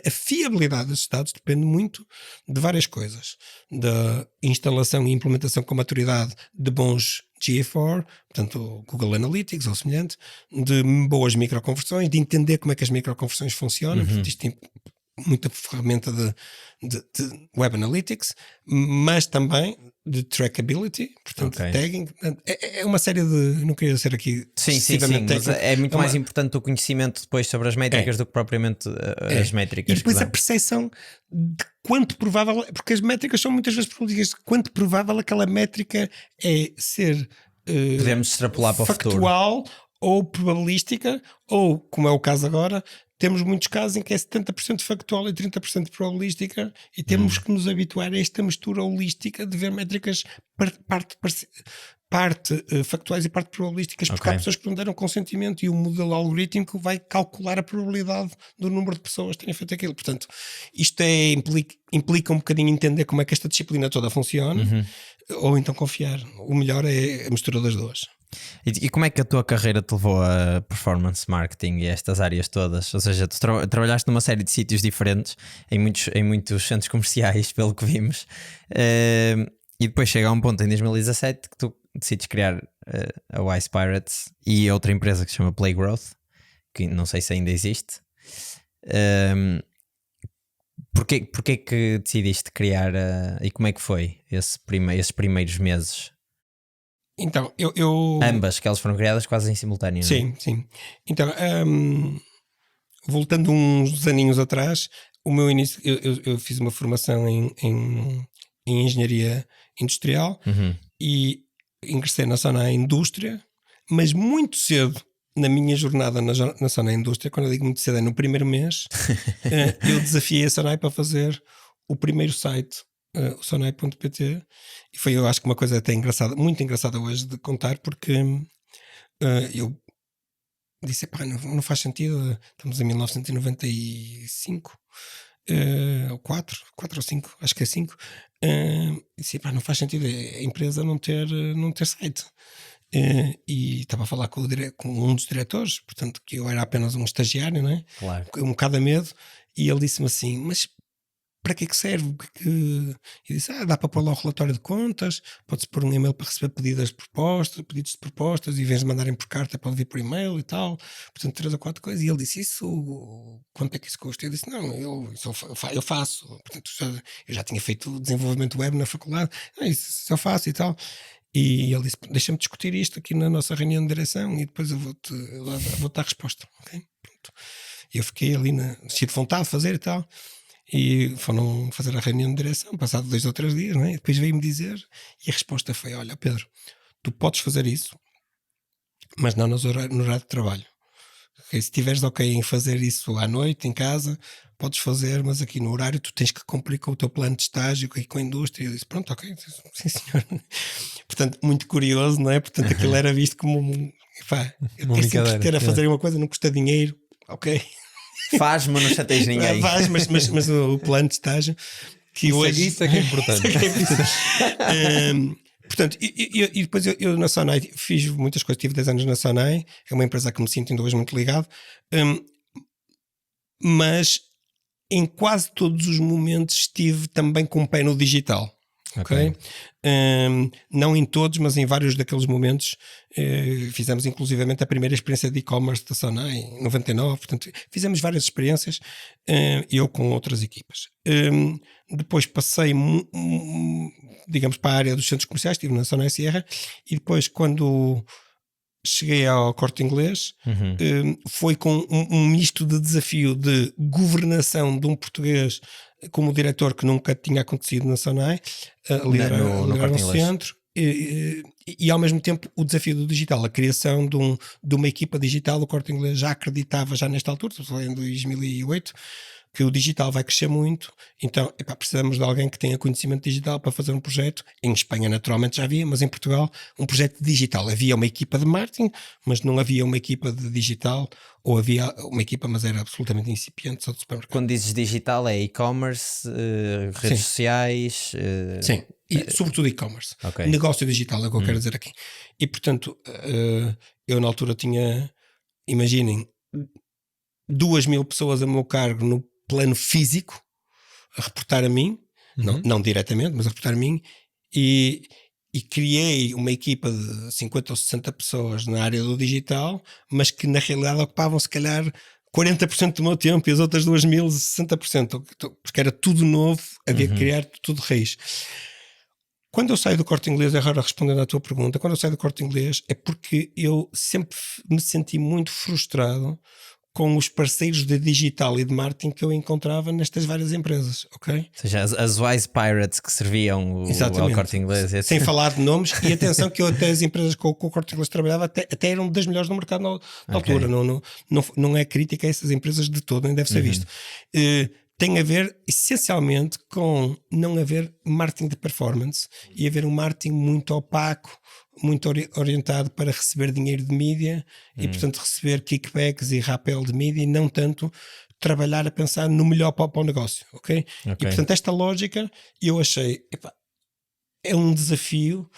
a fiabilidade desses dados depende muito de várias coisas, da instalação e implementação com maturidade de bons GA4, portanto Google Analytics ou semelhante, de boas microconversões, de entender como é que as microconversões funcionam. Portanto, isto tem muita ferramenta de Web Analytics, mas também de trackability, portanto tagging. É uma série de... Não queria ser aqui
sim, mas é muito mais importante o conhecimento depois sobre as métricas do que propriamente as métricas.
E depois a percepção de quanto provável, porque as métricas são muitas vezes probabilísticas, quanto provável aquela métrica é ser
podemos extrapolar para
factual
o futuro,
ou probabilística, ou como é o caso agora, temos muitos casos em que é 70% factual e 30% probabilística, e temos que nos habituar a esta mistura holística de ver métricas parte factuais e parte probabilísticas, porque há pessoas que não deram consentimento e o modelo algorítmico vai calcular a probabilidade do número de pessoas que tenham feito aquilo. Portanto, isto implica um bocadinho entender como é que esta disciplina toda funciona, ou então confiar. O melhor é a mistura das duas.
E como é que a tua carreira te levou a performance marketing e a estas áreas todas? Ou seja, tu trabalhaste numa série de sítios diferentes, em muitos centros comerciais, pelo que vimos, e depois chega a um ponto em 2017 que tu decides criar a Wise Pirates e outra empresa que se chama Playgrowth, que não sei se ainda existe. Porquê que decidiste criar e como é que foi esses primeiros meses?
Então, eu...
Ambas, que elas foram criadas quase em simultâneo.
Sim,
não é?
sim. Então, voltando uns aninhos atrás, o meu início, eu fiz uma formação em engenharia industrial e ingressei na Sonai Indústria, mas muito cedo na minha jornada na Sonai Indústria, quando eu digo muito cedo é no primeiro mês, eu desafiei a Sonai para fazer o primeiro site, o sonai.pt, e foi, eu acho que uma coisa até engraçada, muito engraçada hoje de contar, porque eu disse, pá, não faz sentido, estamos em 1995, ou 4 ou 5, acho que é 5, disse, pá, não faz sentido a empresa não ter site. E estava a falar com um dos diretores, portanto que eu era apenas um estagiário, não é?
Claro.
Um bocado a medo, e ele disse-me assim, mas para que é que serve? E disse, dá para pôr lá o relatório de contas, pode-se pôr um e-mail para receber pedidos de propostas, e em vez de mandarem por carta pode vir por e-mail e tal, portanto 3 ou 4 coisas. E ele disse, quanto é que isso custa? Eu disse, não, eu faço, portanto eu já tinha feito desenvolvimento web na faculdade, isso eu faço e tal. E ele disse, deixa-me discutir isto aqui na nossa reunião de direção e depois eu vou-te dar a resposta, ok? Pronto. E eu fiquei ali cheio de vontade de fazer e tal. E foram fazer a reunião de direção, passado 2 ou 3 dias, não é? E depois veio-me dizer, e a resposta foi, olha Pedro, tu podes fazer isso, mas não no horário de trabalho. Okay? Se estiveres ok em fazer isso à noite, em casa, podes fazer, mas aqui no horário tu tens que cumprir com o teu plano de estágio e com a indústria. Eu disse, pronto, ok, sim senhor. Portanto, muito curioso, não é? Portanto, aquilo era visto como eu quero sempre ter a fazer uma coisa, não custa dinheiro, ok?
Faz, mas não chateias ninguém.
Faz, mas o plano de estágio que
isso é que é importante.
Portanto, e depois eu na Sonai fiz muitas coisas, tive 10 anos na Sonai, é uma empresa que me sinto ainda hoje muito ligado, mas em quase todos os momentos estive também com um pé no digital. Okay? Não em todos, mas em vários daqueles momentos fizemos inclusivamente a primeira experiência de e-commerce da Sonai em 99, portanto fizemos várias experiências, eu com outras equipas. Depois passei digamos para a área dos centros comerciais, estive na Sonai Sierra, e depois quando cheguei ao Corte Inglês, foi com um misto de desafio de governação de um português como diretor que nunca tinha acontecido na Sonai, liderar um centro, e ao mesmo tempo o desafio do digital, a criação de uma equipa digital. O Corte Inglês já acreditava, já nesta altura, em 2008, que o digital vai crescer muito, então precisamos de alguém que tenha conhecimento digital para fazer um projeto. Em Espanha naturalmente já havia, mas em Portugal um projeto digital. Havia uma equipa de marketing, mas não havia uma equipa de digital, ou havia uma equipa, mas era absolutamente incipiente, só de supermercado.
Quando dizes digital é e-commerce, redes sociais...
Sim, e sobretudo e-commerce.
Okay.
Negócio digital é o que eu quero dizer aqui. E portanto, eu na altura tinha, imaginem, 2.000 pessoas a meu cargo no plano físico, a reportar a mim, não diretamente, mas a reportar a mim, e criei uma equipa de 50 ou 60 pessoas na área do digital, mas que na realidade ocupavam se calhar 40% do meu tempo, e as outras 2.000, 60%, porque era tudo novo, havia que criar tudo de raiz. Quando eu saio do Corte Inglês, é raro respondendo à tua pergunta, quando eu saio do Corte Inglês é porque eu sempre me senti muito frustrado com os parceiros de digital e de marketing que eu encontrava nestas várias empresas, ok?
Ou seja, as Wise Pirates que serviam ao Corte Inglês.
Sem falar de nomes, e atenção que eu até as empresas com o Corte Inglês trabalhava até eram das melhores do mercado na altura, não é crítica a essas empresas de todo, nem deve ser visto. Tem a ver essencialmente com não haver marketing de performance e haver um marketing muito opaco, muito orientado para receber dinheiro de mídia e portanto receber kickbacks e rappel de mídia, e não tanto trabalhar a pensar no melhor para o negócio, ok? E portanto esta lógica eu achei, é um desafio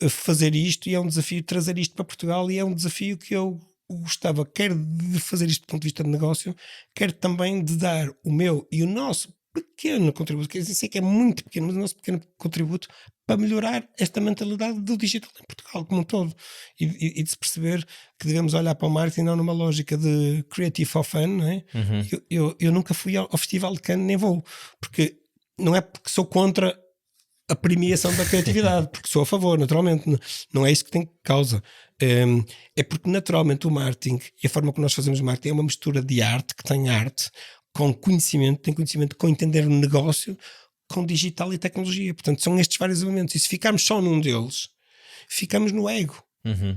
fazer isto, e é um desafio trazer isto para Portugal, e é um desafio que eu gostava, quer de fazer isto do ponto de vista de negócio, quer também de dar o meu e o nosso pequeno contributo, quer dizer, sei que é muito pequeno, mas o nosso pequeno contributo para melhorar esta mentalidade do digital em Portugal como um todo, e de se perceber que devemos olhar para o marketing não numa lógica de creative for fun, não é? Eu nunca fui ao Festival de Cannes, nem vou, porque não é porque sou contra a premiação da criatividade, porque sou a favor, naturalmente, não é isso que tem causa. É porque naturalmente o marketing e a forma como nós fazemos marketing é uma mistura de arte, que tem arte, com conhecimento, tem conhecimento com entender o negócio, com digital e tecnologia. Portanto, são estes vários elementos. E se ficarmos só num deles, ficamos no ego.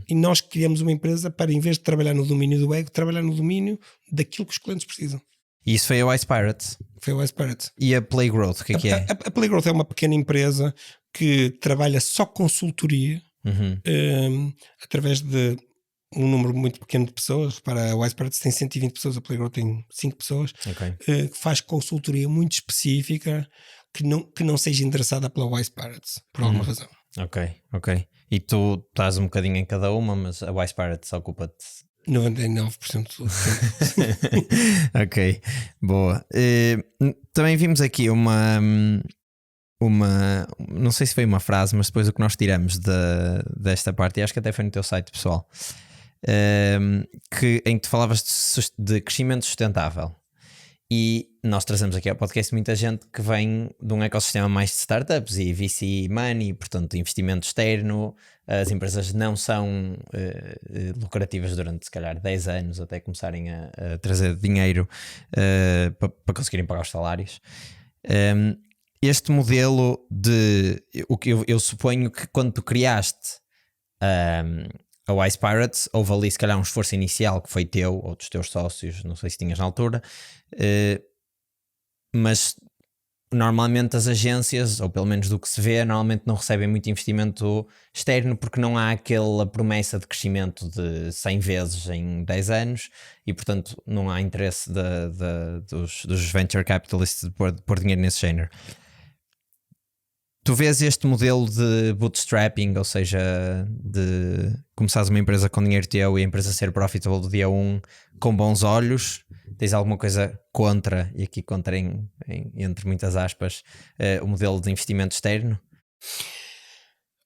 E nós criamos uma empresa para, em vez de trabalhar no domínio do ego, trabalhar no domínio daquilo que os clientes precisam.
E isso foi a Wise Pirate.
Foi o Wise Pirate.
E a Playgrowth, o que é?
A Playgrowth é uma pequena empresa que trabalha só consultoria, através de um número muito pequeno de pessoas. Repara, a Wise Pirate tem 120 pessoas, a Playgrowth tem 5 pessoas, que faz consultoria muito específica, que não seja endereçada pela Wise Pirate, por alguma razão.
Ok. E tu estás um bocadinho em cada uma, mas a Wise Pirate ocupa-te
99% do tempo.
Ok, boa. Também vimos aqui uma, não sei se foi uma frase, mas depois o que nós tiramos desta parte, e acho que até foi no teu site pessoal, em que tu falavas de crescimento sustentável. E nós trazemos aqui ao podcast muita gente que vem de um ecossistema mais de startups e VC money, portanto investimento externo. As empresas não são lucrativas durante se calhar 10 anos até começarem a trazer dinheiro para conseguirem pagar os salários. Este modelo o que eu suponho que quando tu criaste a Wise Pirate, houve ali se calhar um esforço inicial que foi teu ou dos teus sócios, não sei se tinhas na altura, mas normalmente as agências, ou pelo menos do que se vê, normalmente não recebem muito investimento externo porque não há aquela promessa de crescimento de 100 vezes em 10 anos e portanto não há interesse dos venture capitalists de pôr dinheiro nesse género. Tu vês este modelo de bootstrapping, ou seja, de começares uma empresa com dinheiro teu e a empresa ser profitable do dia 1 com bons olhos? Tens alguma coisa contra, e aqui contra entre muitas aspas, o modelo de investimento externo?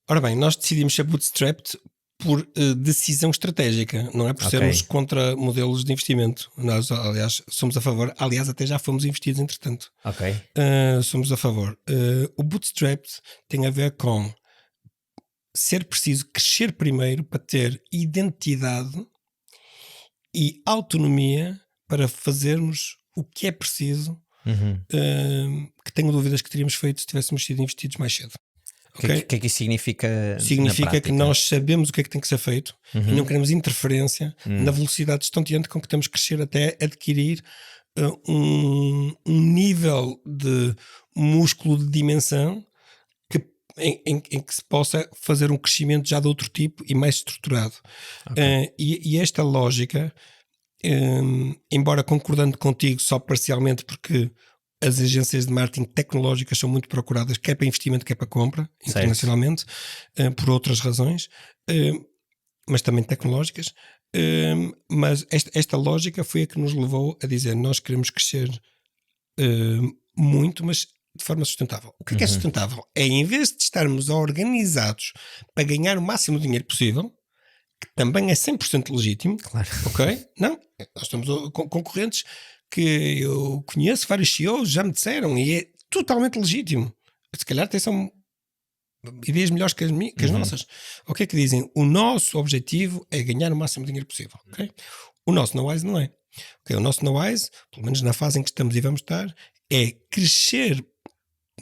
Ora bem, nós decidimos ser bootstrapped por decisão estratégica, não é por sermos contra modelos de investimento. Nós, aliás, somos a favor. Aliás, até já fomos investidos, entretanto. Somos a favor. O bootstrap tem a ver com ser preciso crescer primeiro para ter identidade e autonomia para fazermos o que é preciso, que tenho dúvidas que teríamos feito se tivéssemos sido investidos mais cedo.
O que é que isso significa?
Significa que nós sabemos o que é que tem que ser feito e não queremos interferência na velocidade estonteante com que temos que crescer até adquirir um nível de músculo de dimensão em que se possa fazer um crescimento já de outro tipo e mais estruturado. E esta lógica, embora concordando contigo só parcialmente, porque as agências de marketing tecnológicas são muito procuradas, quer para investimento, quer para compra, internacionalmente, por outras razões, mas também tecnológicas. Mas esta lógica foi a que nos levou a dizer: nós queremos crescer muito, mas de forma sustentável. O que é sustentável? É, em vez de estarmos organizados para ganhar o máximo de dinheiro possível, que também é 100% legítimo, ok? Não, nós estamos concorrentes que eu conheço, vários CEOs já me disseram, e é totalmente legítimo. Se calhar até são ideias melhores que as nossas. O que é que dizem? O nosso objetivo é ganhar o máximo de dinheiro possível. Okay? O nosso no Wise não é. Okay? O nosso no Wise, pelo menos na fase em que estamos e vamos estar, é crescer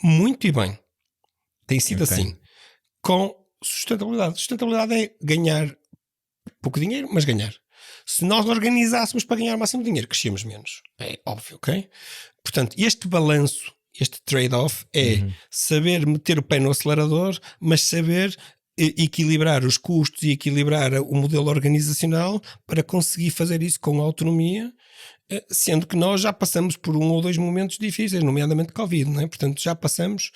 muito e bem. Tem sido assim. Com sustentabilidade. Sustentabilidade é ganhar pouco dinheiro, mas ganhar. Se nós organizássemos para ganhar o máximo de dinheiro, crescíamos menos. É óbvio, ok? Portanto, este balanço, este trade-off é saber meter o pé no acelerador, mas saber equilibrar os custos e equilibrar o modelo organizacional para conseguir fazer isso com autonomia sendo que nós já passamos por 1 ou 2 momentos difíceis, nomeadamente Covid, não é? Portanto, já passamos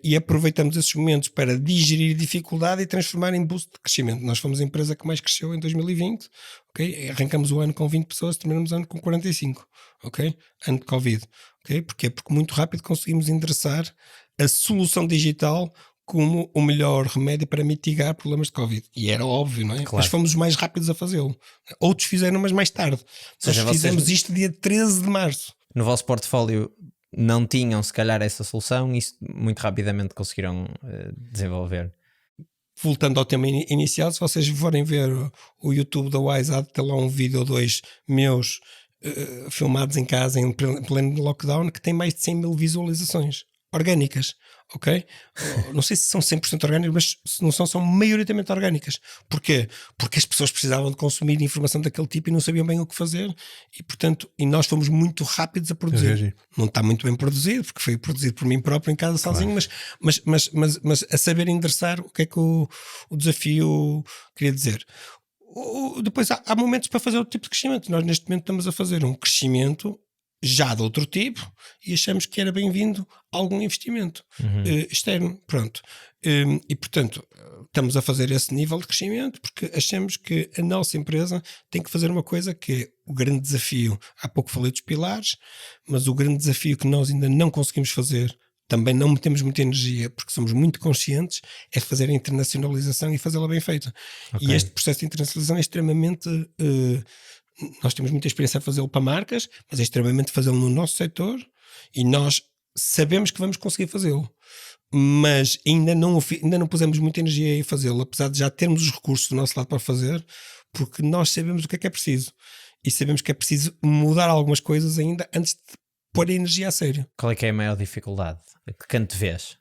e aproveitamos esses momentos para digerir dificuldade e transformar em boost de crescimento. Nós fomos a empresa que mais cresceu em 2020, ok? Arrancamos o ano com 20 pessoas, terminamos o ano com 45, ok? Ano de Covid, ok? Porquê? Porque muito rápido conseguimos endereçar a solução digital como o melhor remédio para mitigar problemas de Covid. E era óbvio, não é?
Claro.
Mas fomos os mais rápidos a fazê-lo. Outros fizeram, mas mais tarde.
Seja,
Nós fizemos
vocês-
isto dia 13 de março.
No vosso portfólio não tinham, se calhar, essa solução e isso muito rapidamente conseguiram desenvolver.
Voltando ao tema inicial, se vocês forem ver o YouTube da Wise, há de ter lá um vídeo ou 2 meus filmados em casa em pleno lockdown que tem mais de 100 mil visualizações orgânicas, ok? Não sei se são 100% orgânicas, mas se não são maioritariamente orgânicas. Porquê? Porque as pessoas precisavam de consumir informação daquele tipo e não sabiam bem o que fazer e, portanto, nós fomos muito rápidos a produzir.
Reagir.
Não está muito bem produzido, porque foi produzido por mim próprio em casa sozinho, mas a saber endereçar o que é que o desafio queria dizer. Depois há momentos para fazer outro tipo de crescimento. Nós neste momento estamos a fazer um crescimento já de outro tipo e achamos que era bem-vindo algum investimento externo, pronto. E portanto estamos a fazer esse nível de crescimento porque achamos que a nossa empresa tem que fazer uma coisa que é o grande desafio. Há pouco falei dos pilares, mas o grande desafio que nós ainda não conseguimos fazer, também não metemos muita energia porque somos muito conscientes, é fazer a internacionalização e fazê-la bem feita.
Ok.
E este processo de internacionalização é extremamente nós temos muita experiência a fazê-lo para marcas, mas é extremamente fazê-lo no nosso setor e nós sabemos que vamos conseguir fazê-lo, mas ainda não pusemos muita energia em fazê-lo, apesar de já termos os recursos do nosso lado para fazer, porque nós sabemos o que é preciso e sabemos que é preciso mudar algumas coisas ainda antes de pôr a energia a sério.
Qual é que é a maior dificuldade? Que canto vês?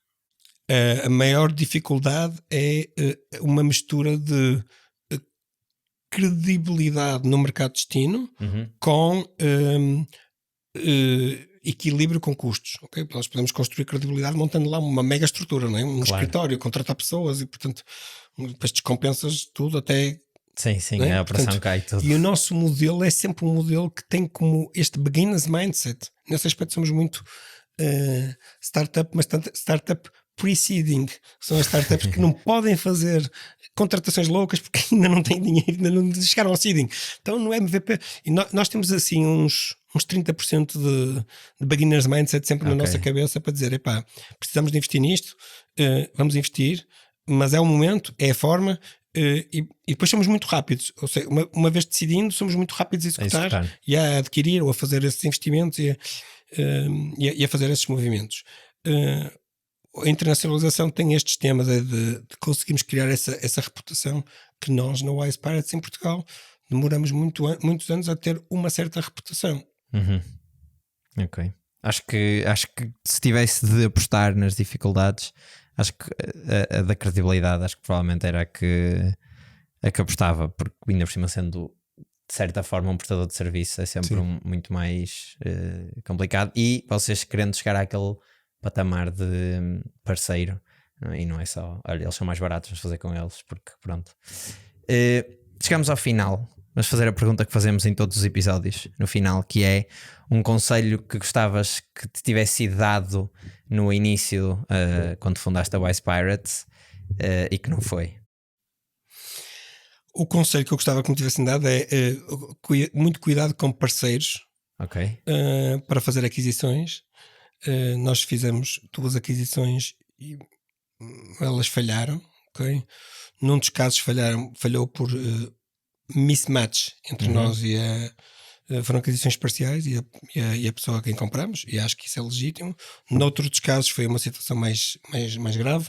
A maior dificuldade é uma mistura de credibilidade no mercado de destino com equilíbrio com custos, ok? Nós podemos construir credibilidade montando lá uma mega estrutura, não é? Um escritório, contratar pessoas e portanto depois descompensas tudo até...
Sim,
Né?
a operação
Portanto,
cai tudo.
E o nosso modelo é sempre um modelo que tem como este beginner's mindset. Nesse aspecto somos muito startup, mas startup preceding. São as startups que não podem fazer contratações loucas porque ainda não têm dinheiro, ainda não chegaram ao seeding. Então no MVP, e nós temos assim uns 30% de beginner's mindset sempre na nossa cabeça para dizer, epá, precisamos de investir nisto, vamos investir, mas é o momento, é a forma. E depois somos muito rápidos, ou seja, uma vez decidindo, somos muito rápidos a executar e a adquirir ou a fazer esses investimentos e a fazer esses movimentos. A internacionalização tem estes temas de conseguirmos criar essa reputação que nós na Wise Pirates em Portugal demoramos muitos anos a ter uma certa reputação.
Ok. Acho que se tivesse de apostar nas dificuldades, acho que a da credibilidade, acho que provavelmente era a que apostava, porque ainda por cima sendo de certa forma um prestador de serviço é sempre muito mais complicado, e vocês querendo chegar àquele patamar de parceiro, e não é só, olha, eles são mais baratos, vamos fazer com eles, porque pronto. Chegamos ao final, vamos fazer a pergunta que fazemos em todos os episódios no final, que é um conselho que gostavas que te tivesse sido dado no início, quando fundaste a Wise Pirates, e que não foi.
O conselho que eu gostava que me tivessem dado é muito cuidado com parceiros para fazer aquisições. Nós fizemos 2 aquisições e elas falharam, ok? Num dos casos falhou por mismatch entre nós e foram aquisições parciais e a pessoa a quem compramos, e acho que isso é legítimo. Noutro dos casos foi uma situação mais grave,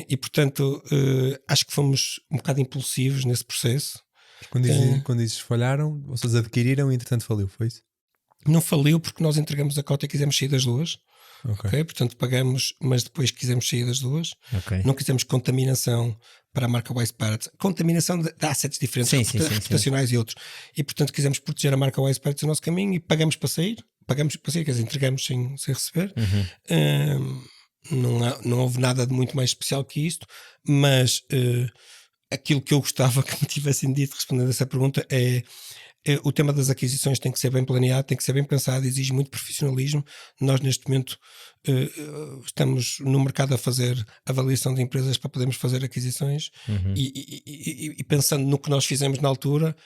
e portanto acho que fomos um bocado impulsivos nesse processo.
Quando dizes falharam, vocês adquiriram e entretanto faliu, foi isso?
Não faliu porque nós entregamos a cota e quisemos sair das 2. Okay? Portanto pagamos, mas depois quisemos sair das 2. Não quisemos contaminação para a marca Wise Pirates, contaminação de assets diferentes, reputacionais e outros, e portanto quisemos proteger a marca Wise Pirates no nosso caminho e pagamos para sair, quer dizer, entregamos sem receber. Não houve nada de muito mais especial que isto, mas aquilo que eu gostava que me tivessem dito respondendo a essa pergunta é O tema das aquisições tem que ser bem planeado, tem que ser bem pensado, exige muito profissionalismo. Nós, neste momento, estamos no mercado a fazer avaliação de empresas para podermos fazer aquisições e pensando no que nós fizemos na altura,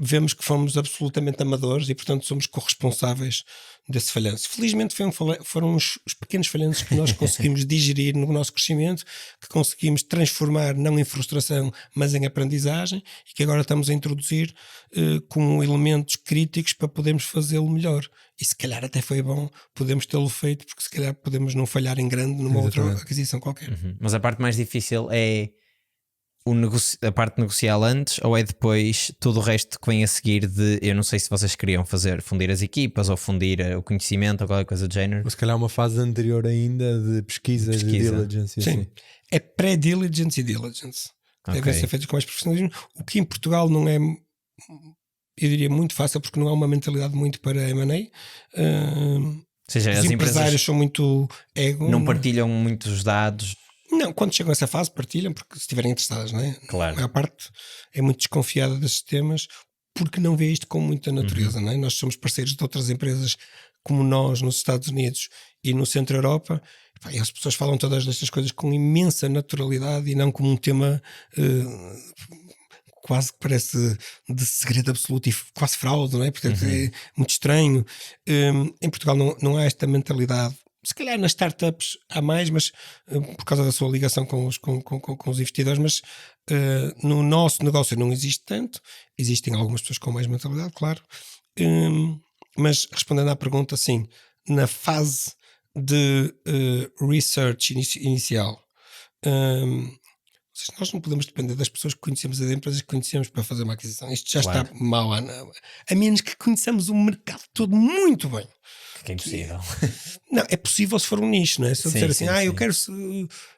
vemos que fomos absolutamente amadores e, portanto, somos corresponsáveis desse falhanço. Felizmente foram os pequenos falhanços que nós conseguimos digerir no nosso crescimento, que conseguimos transformar não em frustração, mas em aprendizagem, e que agora estamos a introduzir como elementos críticos para podermos fazê-lo melhor. E se calhar até foi bom podemos tê-lo feito, porque se calhar podemos não falhar em grande numa outra aquisição qualquer.
Mas a parte mais difícil é a parte negocial antes, ou é depois tudo o resto que vem a seguir de, eu não sei se vocês queriam fundir as equipas ou fundir o conhecimento ou qualquer coisa do género.
Ou se calhar uma fase anterior ainda de pesquisa. De diligence.
Sim, assim. É pré-diligence e diligence. Devem ser feitos com mais profissionalismo, o que em Portugal não é, eu diria, muito fácil, porque não há uma mentalidade muito para M&A.
Ou seja,
os
as
empresários são muito ego.
Não partilham muitos dados.
Não, quando chegam a essa fase partilham, porque se estiverem interessados, não é?
Claro.
A maior parte é muito desconfiada desses temas, porque não vê isto com muita natureza, não é? Nós somos parceiros de outras empresas como nós nos Estados Unidos e no Centro Europa, e as pessoas falam todas destas coisas com imensa naturalidade e não como um tema quase que parece de segredo absoluto e quase fraude, não é? Portanto, é muito estranho. Em Portugal não há esta mentalidade. Se calhar nas startups há mais, mas por causa da sua ligação com os investidores, mas no nosso negócio não existe tanto. Existem algumas pessoas com mais mentalidade, claro. Mas respondendo à pergunta, sim, na fase de research inicial, nós não podemos depender das pessoas que conhecemos, das empresas que conhecemos para fazer uma aquisição. Isto já está mal, a menos que conheçamos o mercado todo muito bem.
Que é impossível.
Não, é possível se for um nicho, não é? Se eu disser assim, eu quero,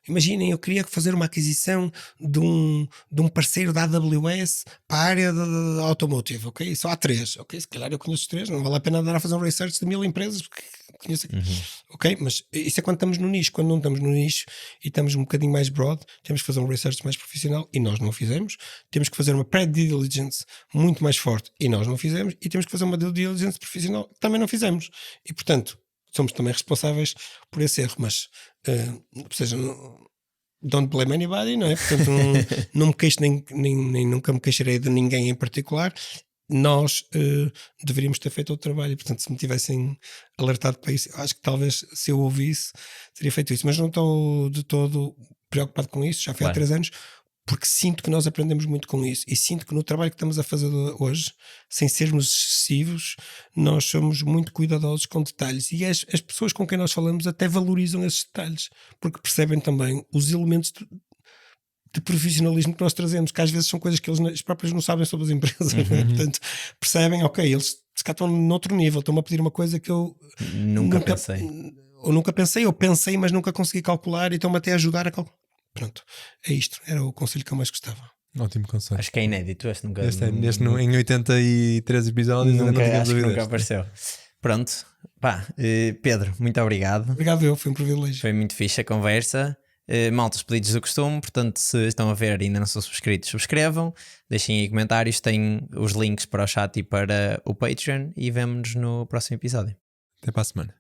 imaginem, eu queria fazer uma aquisição de um parceiro da AWS para a área da automotive, ok? Só há 3, ok? Se calhar eu conheço 3, não vale a pena dar a fazer um research de 1000 empresas, porque conheço. Ok? Mas isso é quando estamos no nicho. Quando não estamos no nicho e estamos um bocadinho mais broad, temos que fazer um research mais profissional e nós não o fizemos. Temos que fazer uma pré-diligence muito mais forte e nós não o fizemos. E temos que fazer uma due diligence profissional que também não fizemos. E portanto, somos também responsáveis por esse erro, mas ou seja, don't blame anybody, não é? Portanto, não me queixo nem nunca me queixarei de ninguém em particular. Nós deveríamos ter feito outro trabalho, e portanto, se me tivessem alertado para isso, acho que talvez se eu ouvisse teria feito isso, mas não estou de todo preocupado com isso, já foi há 3 anos, porque sinto que nós aprendemos muito com isso e sinto que no trabalho que estamos a fazer hoje, sem sermos excessivos, nós somos muito cuidadosos com detalhes e as pessoas com quem nós falamos até valorizam esses detalhes, porque percebem também os elementos de profissionalismo que nós trazemos, que às vezes são coisas que eles próprios não sabem sobre as empresas, portanto percebem, ok, eles se calhar estão noutro nível, estão-me a pedir uma coisa que eu nunca pensei, ou pensei mas nunca consegui calcular e estão-me até a ajudar a calcular. Pronto, é isto, era o conselho que eu mais gostava.
Ótimo conselho.
Acho que é inédito este
em 83 episódios
nunca apareceu. Pronto, Pedro, muito obrigado.
Obrigado, foi um privilégio.
Foi muito fixe a conversa. Malta, os pedidos do costume, portanto, se estão a ver e ainda não são subscritos, subscrevam, deixem aí comentários, têm os links para o chat e para o Patreon e vemo-nos no próximo episódio.
Até para a semana.